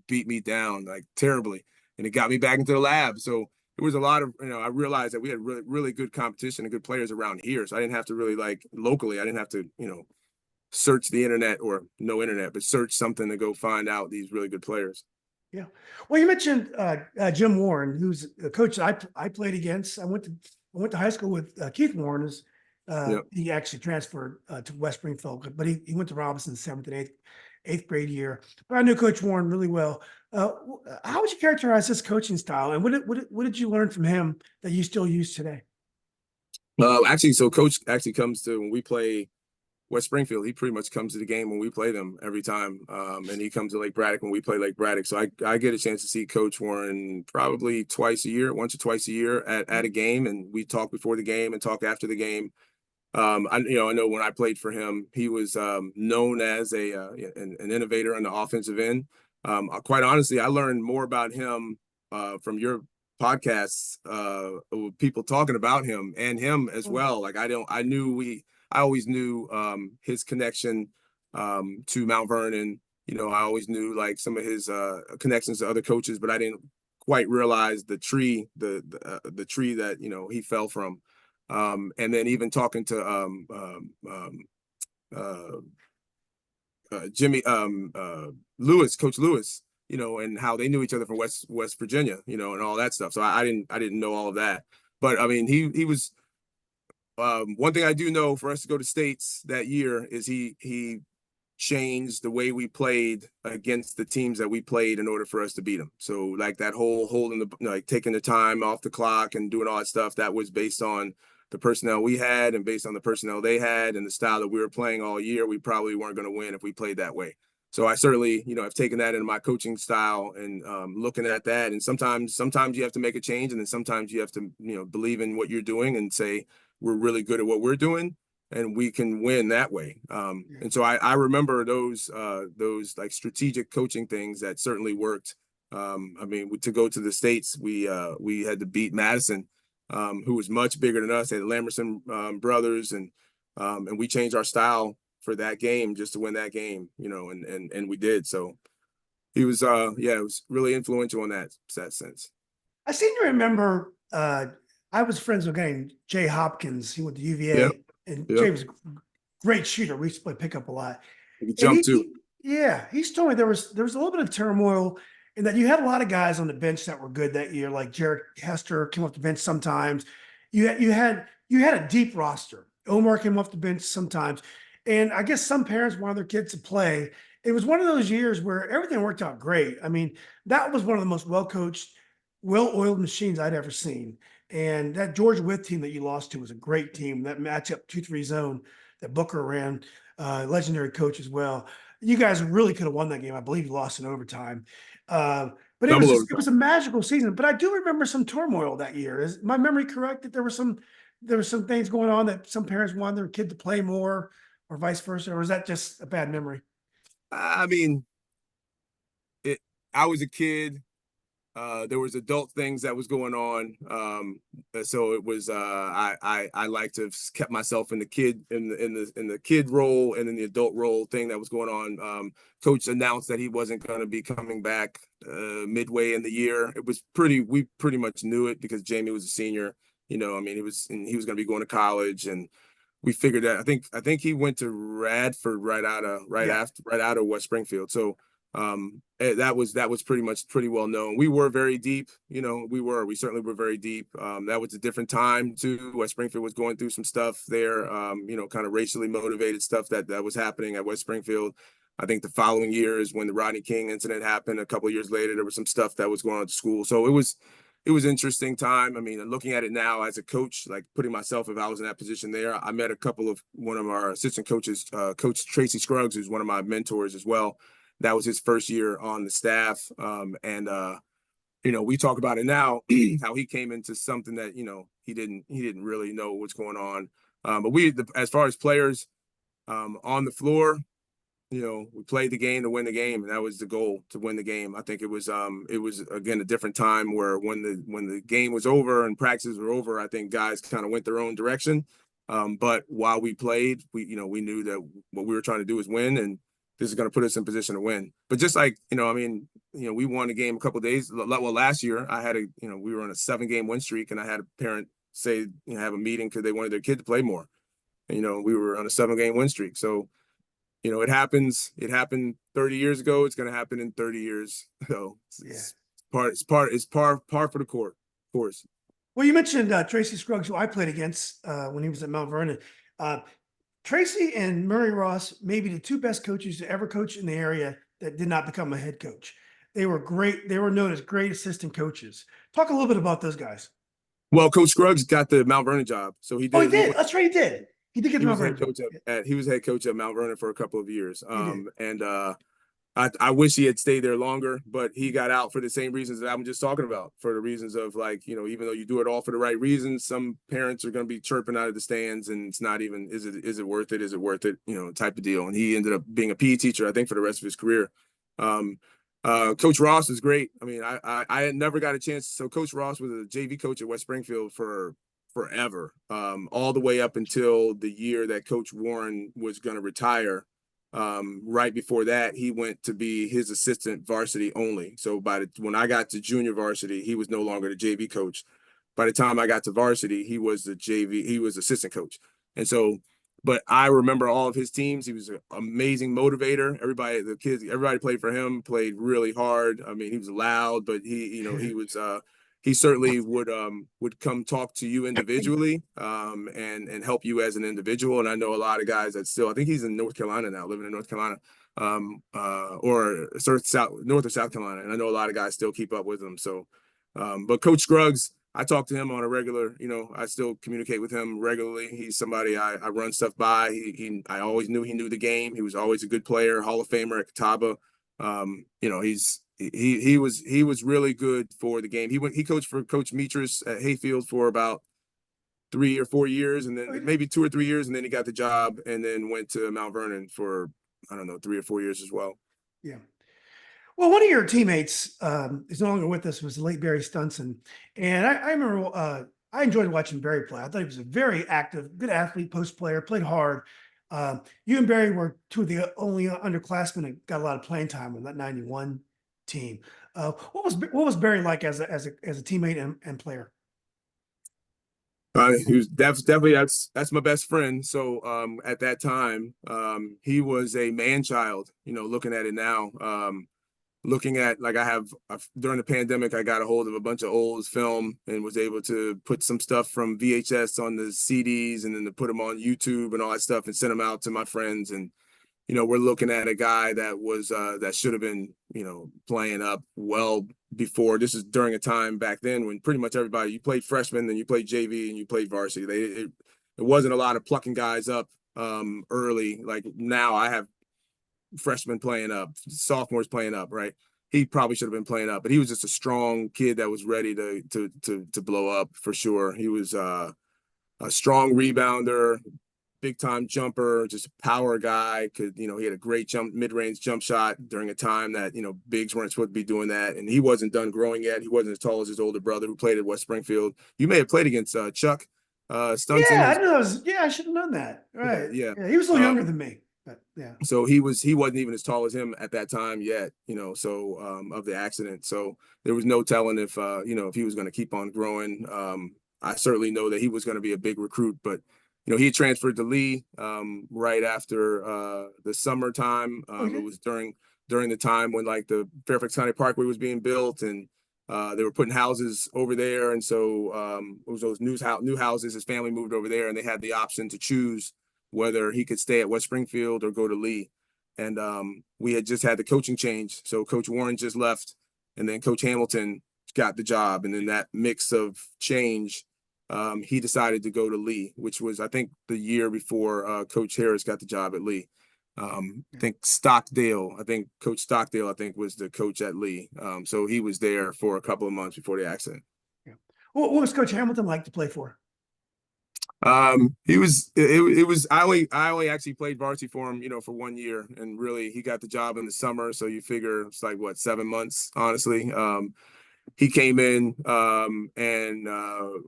beat me down like terribly, and it got me back into the lab. So it was a lot of, I realized that we had really, really good competition and good players around here. So I didn't have to really like locally, I didn't have to, search the internet or no internet, but search something to go find out these really good players. Yeah. Well, you mentioned Jim Warren, who's a coach that I played against. I went to high school with Keith Warren. Yep. He actually transferred to West Springfield, but he went to Robinson seventh and eighth grade year. But I knew Coach Warren really well. How would you characterize his coaching style, and what did you learn from him that you still use today? Actually, so Coach actually comes to when we play West Springfield. He pretty much comes to the game when we play them every time, and he comes to Lake Braddock when we play Lake Braddock. So I get a chance to see Coach Warren probably once or twice a year at a game, and we talk before the game and talk after the game. I know when I played for him, he was known as an innovator on the offensive end. Quite honestly, I learned more about him from your podcasts, with people talking about him and him as well. Like I always knew his connection to Mount Vernon. I always knew like some of his connections to other coaches, but I didn't quite realize the tree that he fell from. And then even talking to Jimmy Lewis, Coach Lewis, and how they knew each other from West Virginia, and all that stuff. So I didn't know all of that, but I mean he was one thing I do know for us to go to states that year is he changed the way we played against the teams that we played in order for us to beat them. So like that whole holding taking the time off the clock and doing all that stuff, that was based on the personnel we had and based on the personnel they had and the style that we were playing all year. We probably weren't going to win if we played that way. So I certainly, have taken that into my coaching style and looking at that. And sometimes you have to make a change, and then sometimes you have to, believe in what you're doing and say, we're really good at what we're doing and we can win that way. And so I remember those like strategic coaching things that certainly worked. I mean, to go to the States, we had to beat Madison, who was much bigger than us. They had the Lamerson brothers, and we changed our style for that game just to win that game, and we did. So he was, it was really influential in that sense. I seem to remember I was friends with a guy named Jay Hopkins. He went to UVA, Yep. and Yep. Jay was a great shooter. We used to play pickup a lot. He jumped too. He's told me there was a little bit of turmoil in that you had a lot of guys on the bench that were good that year, like Jared Hester came off the bench sometimes. You had a deep roster. Omar came off the bench sometimes, and I guess some parents wanted their kids to play. It was one of those years where everything worked out great. I mean, that was one of the most well-coached, well-oiled machines I'd ever seen. And that Georgia With team that you lost to was a great team. That matchup 2-3 zone that Booker ran, legendary coach as well. You guys really could have won that game. I believe you lost in overtime. But it was a magical season. But I do remember some turmoil that year. Is my memory correct that there were some things going on that some parents wanted their kid to play more, or vice versa, or is that just a bad memory? I mean, I was a kid. There was adult things that was going on. So it was I like to have kept myself in the kid role and in the adult role thing that was going on. Coach announced that he wasn't going to be coming back midway in the year. We pretty much knew it because Jamie was a senior. I mean, he was going to be going to college, and we figured that. I think he went to Radford right out of West Springfield. So that was pretty well known. We were very deep, we certainly were very deep. That was a different time too. West Springfield was going through some stuff there, kind of racially motivated stuff that was happening at West Springfield. I think the following year is when the Rodney King incident happened. A couple of years later, there was some stuff that was going on at the school. So it was interesting time. I mean, looking at it now as a coach, like putting myself, if I was in that position there, I met one of our assistant coaches, Coach Tracy Scruggs, who's one of my mentors as well. That was his first year on the staff. We talk about it now, how he came into something that, he didn't really know what's going on. But as far as players on the floor, we played the game to win the game, and that was the goal, to win the game. I think it was again a different time where when the game was over and practices were over, I think guys kind of went their own direction. But while we played, we knew that what we were trying to do was win, and this is going to put us in position to win. But just like, we won a game a couple of days. Well, last year we were on a 7-game win streak, and I had a parent say, have a meeting because they wanted their kid to play more. We were on a 7-game win streak. So, it happens. It happened 30 years ago. It's going to happen in 30 years. So it's par for the course. Well, you mentioned Tracy Scruggs, who I played against when he was at Mount Vernon. Tracy and Murray Ross may be the two best coaches to ever coach in the area that did not become a head coach. They were great. They were known as great assistant coaches. Talk a little bit about those guys. Well, Coach Scruggs got the Mount Vernon job, so he did. Oh, he did. That's right, he did. He did get the Mount Vernon job. He was head coach at Mount Vernon for a couple of years. I wish he had stayed there longer, but he got out for the same reasons that I'm just talking about, for the reasons of, like, even though you do it all for the right reasons, some parents are going to be chirping out of the stands, and it's not even, is it worth it? Is it worth it? Type of deal. And he ended up being a PE teacher, I think, for the rest of his career. Coach Ross is great. I mean, I had never got a chance. So Coach Ross was a JV coach at West Springfield for forever, all the way up until the year that Coach Warren was going to retire. Right before that, he went to be his assistant varsity only. So when I got to junior varsity, he was no longer the JV coach. By the time I got to varsity, he was assistant coach. And so, but I remember all of his teams. He was an amazing motivator. Everybody played for him, played really hard. I mean, he was loud, but he certainly would come talk to you individually, and help you as an individual. And I know a lot of guys that still, I think he's in North Carolina now, living in North Carolina, or North or South Carolina. And I know a lot of guys still keep up with him. So, but Coach Scruggs, I talk to him on a regular, I still communicate with him regularly. He's somebody I run stuff by. I always knew he knew the game. He was always a good player, Hall of Famer at Catawba. He was really good for the game. He coached for Coach Mitras at Hayfield for about 3 or 4 years, and then maybe 2 or 3 years, and then he got the job and then went to Mount Vernon for, I don't know, 3 or 4 years as well. Yeah. Well, one of your teammates is no longer with us, was the late Barry Stunson. And I remember I enjoyed watching Barry play. I thought he was a very active, good athlete, post player, played hard. You and Barry were two of the only underclassmen that got a lot of playing time on that 91 team. What was Barry like as a teammate and player? He was definitely that's my best friend. So at that time, he was a man child. Looking at it now, looking at, like, during the pandemic, I got a hold of a bunch of old film and was able to put some stuff from VHS on the CDs, and then to put them on YouTube and all that stuff, and send them out to my friends. And we're looking at a guy that was that should have been playing up well before. This is during a time back then when pretty much everybody, you played freshman, then you played JV, and you played varsity. It wasn't a lot of plucking guys up early. Like now, I have freshmen playing up, sophomores playing up, right? He probably should have been playing up, but he was just a strong kid that was ready to blow up for sure. He was a strong rebounder, big time jumper, just a power guy. He had a great mid-range jump shot during a time that, bigs weren't supposed to be doing that. And he wasn't done growing yet. He wasn't as tall as his older brother who played at West Springfield. You may have played against Chuck Stunson. Yeah, I know. I should have known that. Right. Yeah. Yeah, he was a little younger than me, but yeah. So he wasn't even as tall as him at that time yet, of the accident. So there was no telling if he was going to keep on growing. I certainly know that he was going to be a big recruit, but he had transferred to Lee right after the summertime. Okay. It was during the time when like the Fairfax County Parkway was being built, and they were putting houses over there, and so it was those new houses. His family moved over there, and they had the option to choose whether he could stay at West Springfield or go to Lee. And we had just had the coaching change. So Coach Warren just left, and then Coach Hamilton got the job. And then that mix of change, he decided to go to Lee, which was, I think, the year before Coach Harris got the job at Lee. I think Coach Stockdale, was the coach at Lee. So he was there for a couple of months before the accident. Yeah. What was Coach Hamilton like to play for? I only actually played varsity for him, for 1 year, and really he got the job in the summer. So you figure it's like 7 months, honestly. He came in, and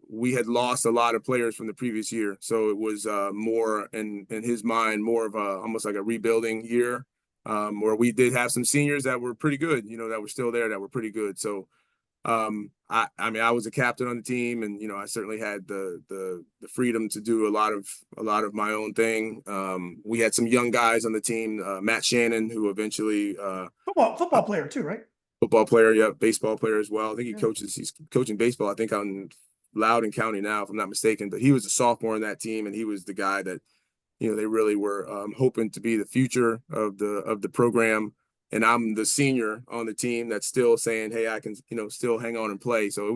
we had lost a lot of players from the previous year. So it was more in his mind, more of almost like a rebuilding year, where we did have some seniors that were pretty good, that were still there, that were pretty good. So I was a captain on the team, and I certainly had the freedom to do a lot of my own thing. We had some young guys on the team, Matt Shannon, who eventually football player too, right? Football player, yeah, baseball player as well. I think he's coaching baseball, I think, on Loudoun County now, if I'm not mistaken. But he was a sophomore on that team, and he was the guy that they really were hoping to be the future of the program. And I'm the senior on the team that's still saying, hey, I can, still hang on and play. So it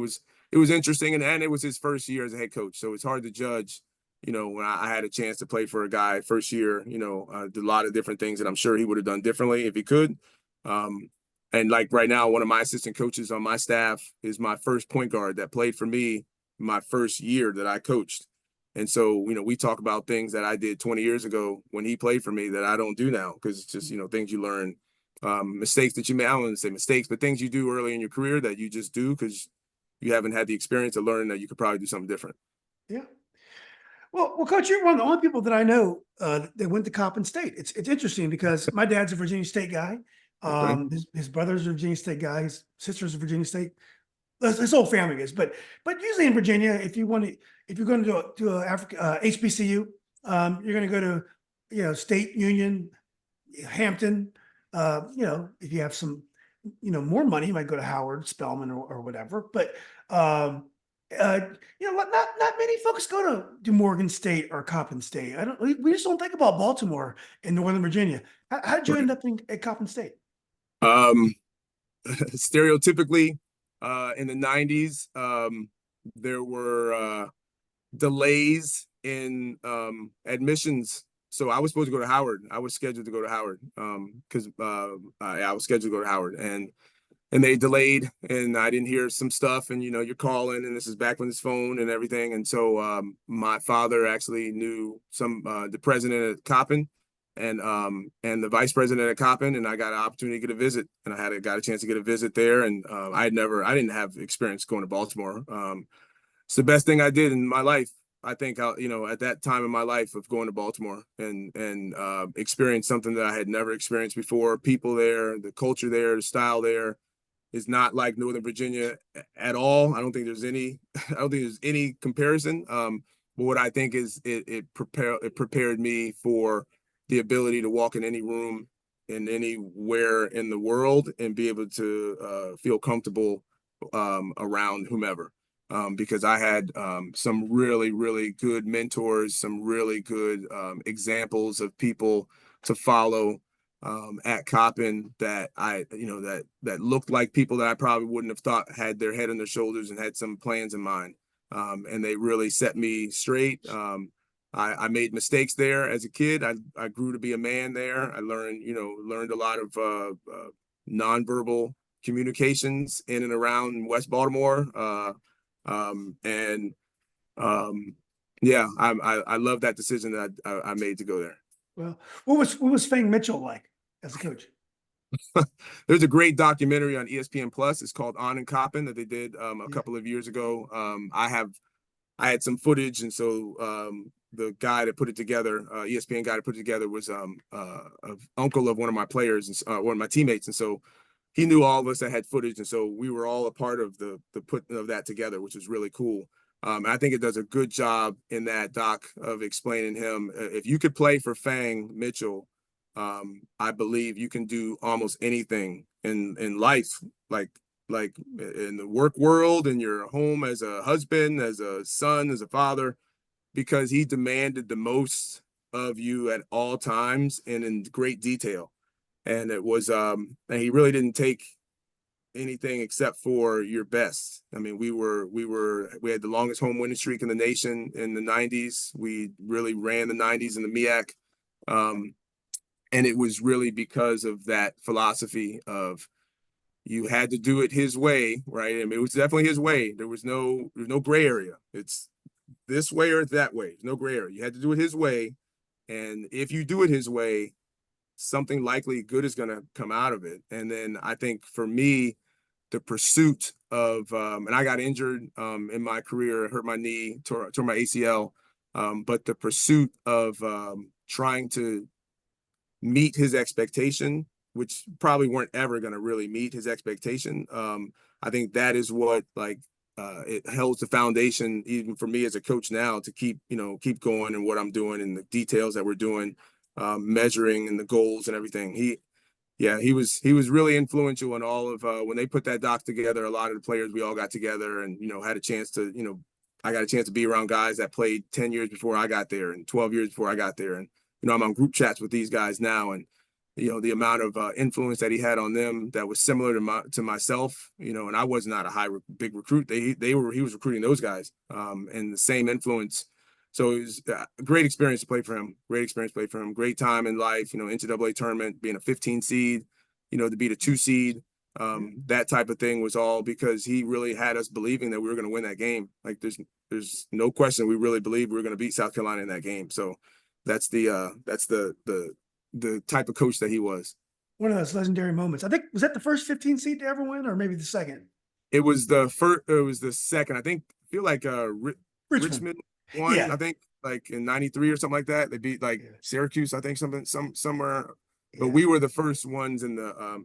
was interesting. And it was his first year as a head coach. So it's hard to judge, when I had a chance to play for a guy first year, did a lot of different things that I'm sure he would have done differently if he could. And like right now, one of my assistant coaches on my staff is my first point guard that played for me my first year that I coached. And so, we talk about things that I did 20 years ago when he played for me that I don't do now, because it's just, things you learn. Mistakes that you made, I don't want to say mistakes, but things you do early in your career that you just do because you haven't had the experience of learning that you could probably do something different. Yeah. Well, Coach, you're one of the only people that I know that went to Coppin State. It's interesting because my dad's a Virginia State guy. His brother's a Virginia State guy. His sister's a Virginia State. His whole family is, but usually in Virginia, if you're going to a HBCU, you're going to go to State Union, Hampton. If you have some, more money, you might go to Howard, Spelman, or whatever. But not many folks go to Morgan State or Coppin State. We just don't think about Baltimore and Northern Virginia. How did you end up at Coppin State? Stereotypically, in the 90s, there were delays in admissions. So I was supposed to go to Howard. I was scheduled to go to Howard because I was scheduled to go to Howard, and they delayed, and I didn't hear some stuff. And you're calling, and this is back when this phone and everything. And so my father actually knew the president at Coppin, and the vice president at Coppin, and I got an opportunity to get a visit, and I got a chance to get a visit there. And I didn't have experience going to Baltimore. It's the best thing I did in my life. I think at that time in my life of going to Baltimore and experience something that I had never experienced before. People there, the culture there, the style there is not like Northern Virginia at all. I don't think there's any comparison. But what I think is it prepared me for the ability to walk in any room in anywhere in the world and be able to feel comfortable around whomever. Because I had some really, really good mentors, some really good examples of people to follow at Coppin that that looked like people that I probably wouldn't have thought had their head on their shoulders and had some plans in mind. And they really set me straight. I made mistakes there as a kid. I grew to be a man there. I learned a lot of nonverbal communications in and around West Baltimore. Yeah, I love that decision that I made to go there. Well, what was Fang Mitchell like as a coach? There's a great documentary on ESPN Plus. It's called On and Coppin that they did a Yeah. couple of years ago. I had some footage, and so the guy that put it together, ESPN guy that put it together, was an uncle of one of my players, and one of my teammates, and so he knew all of us that had footage, and so we were all a part of the putting of that together, which was really cool. And I think it does a good job in that doc of explaining him. If you could play for Fang Mitchell, I believe you can do almost anything in life, like in the work world, in your home, as a husband, as a son, as a father, because he demanded the most of you at all times and in great detail. And it was and he really didn't take anything except for your best. I mean, we had the longest home winning streak in the nation in the 90s. We really ran the 90s in the MEAC. And it was really because of that philosophy of you had to do it his way, right? I mean, it was definitely his way. There's no gray area. It's this way or that way. There's no gray area. You had to do it his way. And if you do it his way, something likely good is going to come out of it. And then I think for me, the pursuit of, and I got injured in my career, hurt my knee, tore my ACL, but the pursuit of trying to meet his expectation, which probably weren't ever going to really meet his expectation. I think that is what it holds the foundation, even for me as a coach now, to keep going and what I'm doing and the details that we're doing, measuring and the goals and everything. He was really influential in all of when they put that doc together. A lot of the players, we all got together and had a chance to I got a chance to be around guys that played 10 years before I got there and 12 years before I got there, and I'm on group chats with these guys now, and the amount of influence that he had on them that was similar to myself, and I was not a big recruit. He was recruiting those guys, and the same influence. So it was a great experience to play for him. Great experience to play for him. Great time in life. NCAA tournament, being a 15 seed, to beat a 2 seed. That type of thing was all because he really had us believing that we were going to win that game. Like there's no question we really believed we were going to beat South Carolina in that game. So that's the type of coach that he was. One of those legendary moments. I think, was that the first 15 seed to ever win, or maybe the second? It was the first. It was the second. I feel like Richmond won. Yeah. I think like in '93 or something like that. They beat Syracuse. I think somewhere. But we were the first ones in the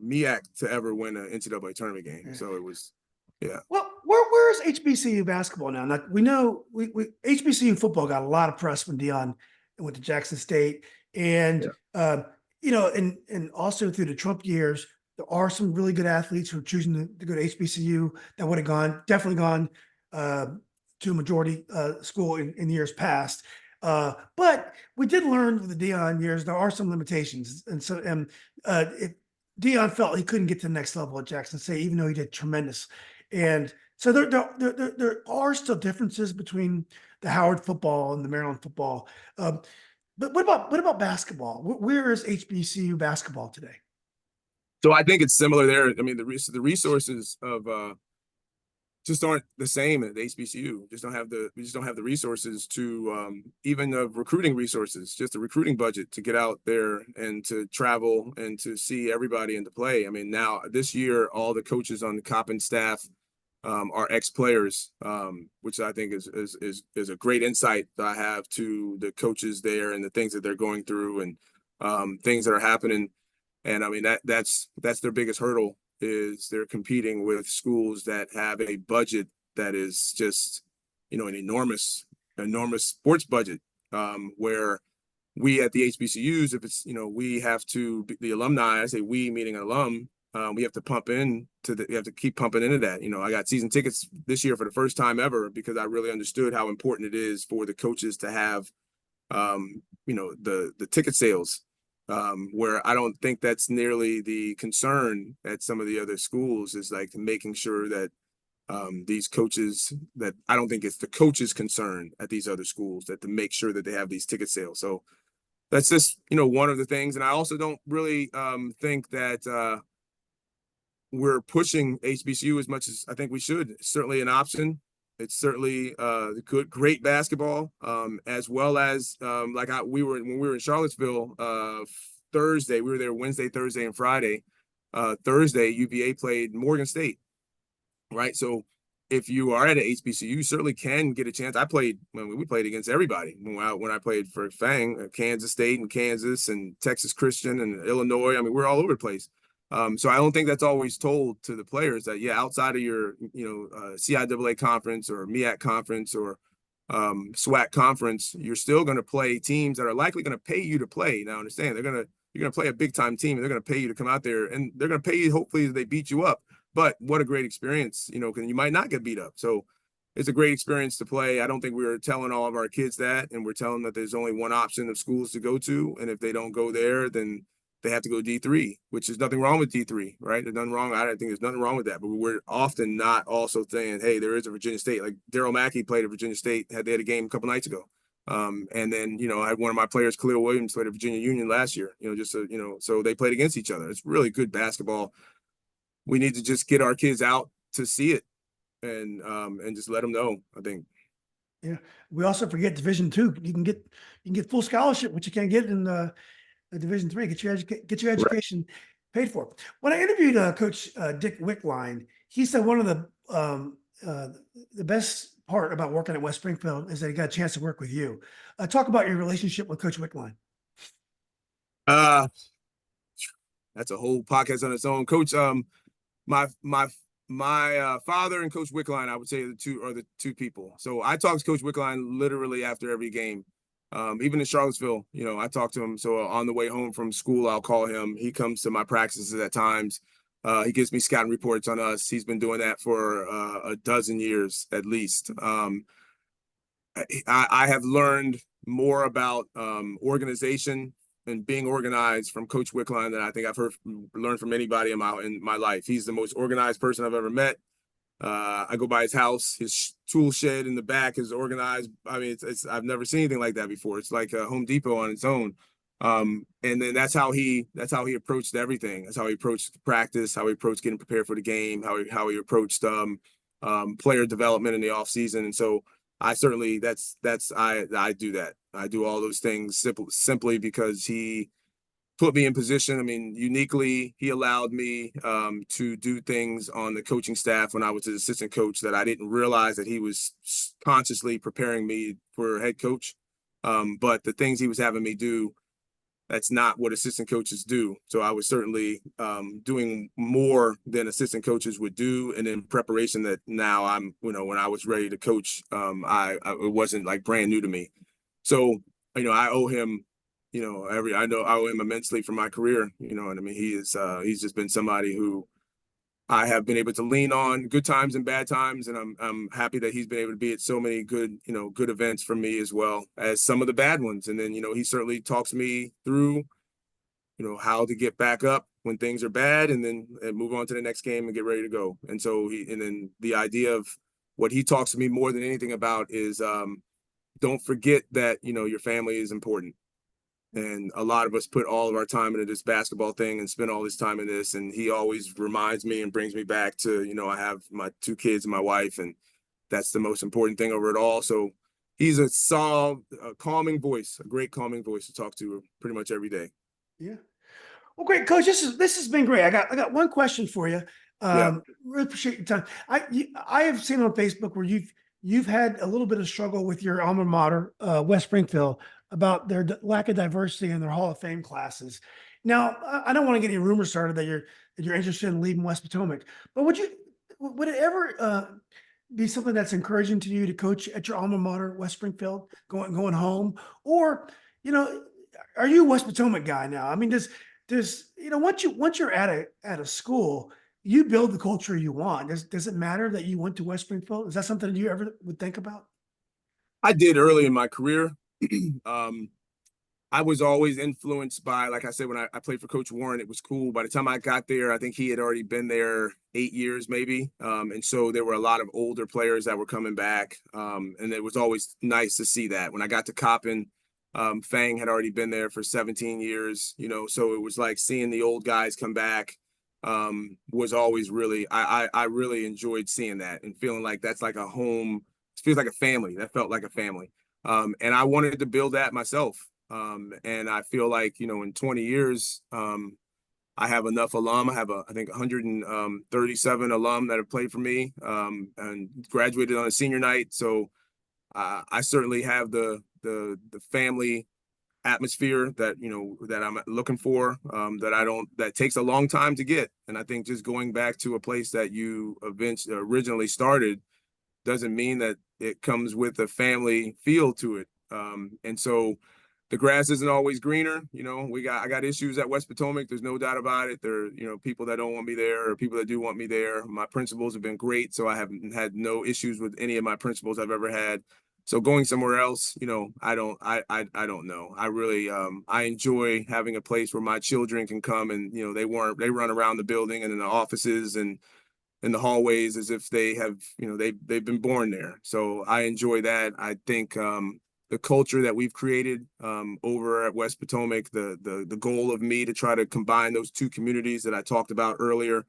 MEAC to ever win an NCAA tournament game. Yeah. So it was, yeah. Well, where's HBCU basketball now? Now we know we HBCU football got a lot of press when Deion went to Jackson State, and and also through the Trump years, there are some really good athletes who are choosing to go to HBCU that would have definitely gone to a majority school in years past. But we did learn with the Deion years, there are some limitations. And so Deion felt he couldn't get to the next level at Jackson State, even though he did tremendous. And so there are still differences between the Howard football and the Maryland football. But what about basketball? Where is HBCU basketball today? So I think it's similar there. I mean, the resources of just aren't the same at the HBCU. We just don't have the resources to even the recruiting resources, just the recruiting budget to get out there and to travel and to see everybody and to play. I mean, now this year, all the coaches on the Coppin staff are ex-players, which I think is a great insight that I have to the coaches there and the things that they're going through and things that are happening. And I mean, that's their biggest hurdle, is they're competing with schools that have a budget that is just, an enormous sports budget, where we at the HBCUs, if it's, we have to, the alumni, I say we meaning an alum, we have to keep pumping into that. I got season tickets this year for the first time ever because I really understood how important it is for the coaches to have, the ticket sales. Where I don't think that's nearly the concern at some of the other schools, is like making sure that these coaches, that I don't think it's the coaches' concern at these other schools that to make sure that they have these ticket sales. So that's just, one of the things. And I also don't really think that we're pushing HBCU as much as I think we should. It's certainly an option. It's certainly great basketball, as well as like when we were in Charlottesville Thursday. We were there Wednesday, Thursday, and Friday. Thursday, UVA played Morgan State, right? So if you are at an HBCU, you certainly can get a chance. We played against everybody when I played for Fang, Kansas State and Kansas and Texas Christian and Illinois. I mean, we're all over the place. So I don't think that's always told to the players that, yeah, outside of your, CIAA conference or MEAC conference or SWAC conference, you're still going to play teams that are likely going to pay you to play. Now, understand, you're going to play a big time team and they're going to pay you to come out there, and they're going to pay you, hopefully they beat you up. But what a great experience, because you might not get beat up. So it's a great experience to play. I don't think we're telling all of our kids that, and we're telling them that there's only one option of schools to go to. And if they don't go there, then they have to go D3, which is nothing wrong with D3, right? There's nothing wrong. I don't think there's nothing wrong with that. But we're often not also saying, hey, there is a Virginia State. Like Daryl Mackey played at Virginia State, they had a game a couple nights ago. And then, I had one of my players, Khalil Williams, played at Virginia Union last year, so they played against each other. It's really good basketball. We need to just get our kids out to see it and just let them know, I think. Yeah. We also forget Division II. You can get full scholarship, which you can't get in the Division III. Get your education paid for. When I interviewed Coach Dick Wickline, he said one of the best part about working at West Springfield is that he got a chance to work with you. Talk about your relationship with Coach Wickline. That's a whole podcast on its own. Coach, my father and Coach Wickline, I would say, are the two people. So I talk to Coach Wickline literally after every game. Even in Charlottesville, I talk to him. So on the way home from school, I'll call him. He comes to my practices at times. He gives me scouting reports on us. He's been doing that for a dozen years at least. I have learned more about organization and being organized from Coach Wickline than I think I've learned from anybody in my life. He's the most organized person I've ever met. I go by his house. His tool shed in the back is organized. I mean, I've never seen anything like that before. It's like a Home Depot on its own. And then that's how he approached everything. That's how he approached practice, how he approached getting prepared for the game, how he approached player development in the off season. And so I certainly I do that. I do all those things simply because he put me in position. I mean, uniquely, he allowed me to do things on the coaching staff when I was an assistant coach that I didn't realize that he was consciously preparing me for head coach. But the things he was having me do, that's not what assistant coaches do. So I was certainly doing more than assistant coaches would do. And in preparation that now I'm, when I was ready to coach, it wasn't like brand new to me. So, I owe him, I owe him immensely for my career, and I mean, he's just been somebody who I have been able to lean on good times and bad times. And I'm happy that he's been able to be at so many good events for me as well as some of the bad ones. And then, he certainly talks me through, how to get back up when things are bad and then move on to the next game and get ready to go. And so then the idea of what he talks to me more than anything about is, don't forget that, your family is important. And a lot of us put all of our time into this basketball thing and spend all this time in this. And he always reminds me and brings me back to, I have my 2 kids and my wife, and that's the most important thing over it all. So he's a calming voice, a great calming voice to talk to pretty much every day. Yeah. Well, great, Coach. This has been great. I got one question for you. Yeah. Really appreciate your time. I have seen on Facebook where you've had a little bit of struggle with your alma mater, West Springfield, about their lack of diversity in their Hall of Fame classes. Now, I don't want to get any rumors started that you're interested in leaving West Potomac, but would it ever be something that's encouraging to you to coach at your alma mater, West Springfield, going home, or are you a West Potomac guy now? I mean, does once you're at a school, you build the culture you want. Does it matter that you went to West Springfield? Is that something you ever would think about? I did early in my career. I was always influenced by, like I said, when I played for Coach Warren, it was cool. By the time I got there, I think he had already been there 8 years maybe. And so there were a lot of older players that were coming back. And it was always nice to see that. When I got to Coppin, Fang had already been there for 17 years, so it was like seeing the old guys come back was always really, I really enjoyed seeing that and feeling like that's like a home feels like a family. That felt like a family. And I wanted to build that myself. And I feel like, in 20 years, I have enough alum. I have I think 137 alum that have played for me, and graduated on a senior night. So I certainly have the family atmosphere that that I'm looking for, that takes a long time to get. And I think just going back to a place that you originally started doesn't mean that it comes with a family feel to it. And so the grass isn't always greener. I got issues at West Potomac. There's no doubt about it. There are, people that don't want me there or people that do want me there. My principals have been great, so I haven't had no issues with any of my principals I've ever had. So going somewhere else, I don't know. I really, I enjoy having a place where my children can come and, they run around the building and in the offices and in the hallways as if they have, they've been born there. So I enjoy that. I think, the culture that we've created, over at West Potomac, the goal of me to try to combine those two communities that I talked about earlier,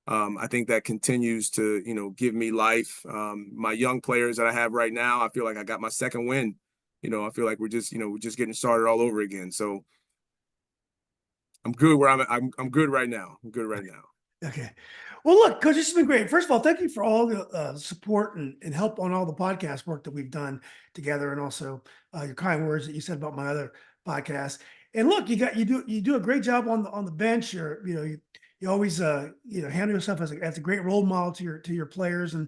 I think that continues to, give me life. My young players that I have right now, I feel like I got my second win. I feel like we're just getting started all over again. So I'm good where I'm good right now. I'm good right now. Okay. Well, look, Coach, this has been great. First of all, thank you for all the support and help on all the podcast work that we've done together, and also your kind words that you said about my other podcast. And look, you do a great job on the bench. You always handle yourself as a great role model to your players and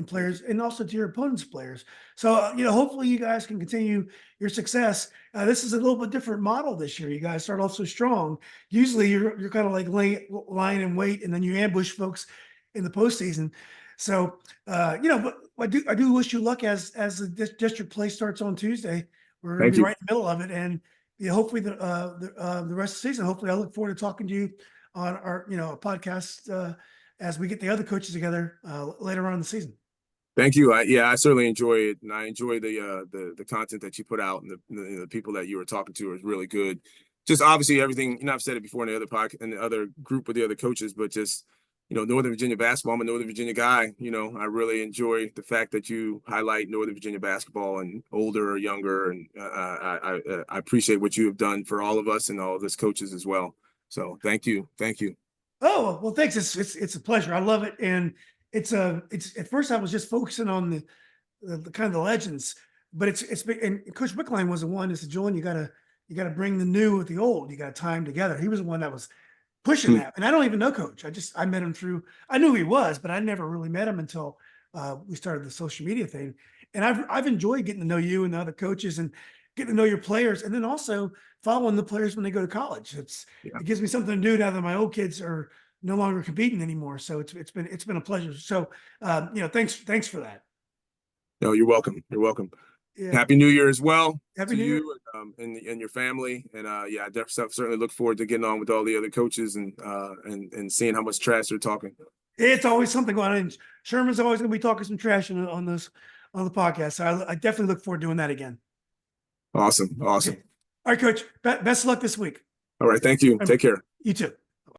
players, and also to your opponents' players. So hopefully you guys can continue your success. This is a little bit different model this year. You guys start off so strong. Usually you're kind of like lying in wait, and then you ambush folks in the postseason. So but I do wish you luck as the district play starts on Tuesday. We're going to be right in the middle of it, and hopefully the rest of the season. Hopefully, I look forward to talking to you on our podcast as we get the other coaches together later on in the season. Thank you. I certainly enjoy it, and I enjoy the content that you put out, and the people that you were talking to is really good. Just obviously everything, I've said it before in the other podcast, in the other group with the other coaches, but just Northern Virginia basketball. I'm a Northern Virginia guy. I really enjoy the fact that you highlight Northern Virginia basketball and older or younger, and I appreciate what you have done for all of us and all of us coaches as well. So thank you. Oh, well, thanks. It's a pleasure. I love it, and it's at first I was just focusing on the kind of the legends, but it's been, and Coach Wickline was the one that said, Julian, you gotta bring the new with the old. You got to tie them together. He was the one that was pushing that, and I don't even know Coach. I met him I knew who he was, but I never really met him until we started the social media thing. And I've enjoyed getting to know you and the other coaches and getting to know your players, and then also following the players when they go to college. It gives me something to do now that my old kids are no longer competing anymore. So it's been a pleasure. So thanks for that. No, you're welcome. You're welcome. Yeah. Happy New Year as well Happy to New Year. you and your family. And I certainly look forward to getting on with all the other coaches and seeing how much trash they're talking. It's always something going on. Sherman's always going to be talking some trash on the podcast. So I definitely look forward to doing that again. Awesome. Okay. All right, Coach. Best of luck this week. All right. Thank you. Take care. You too.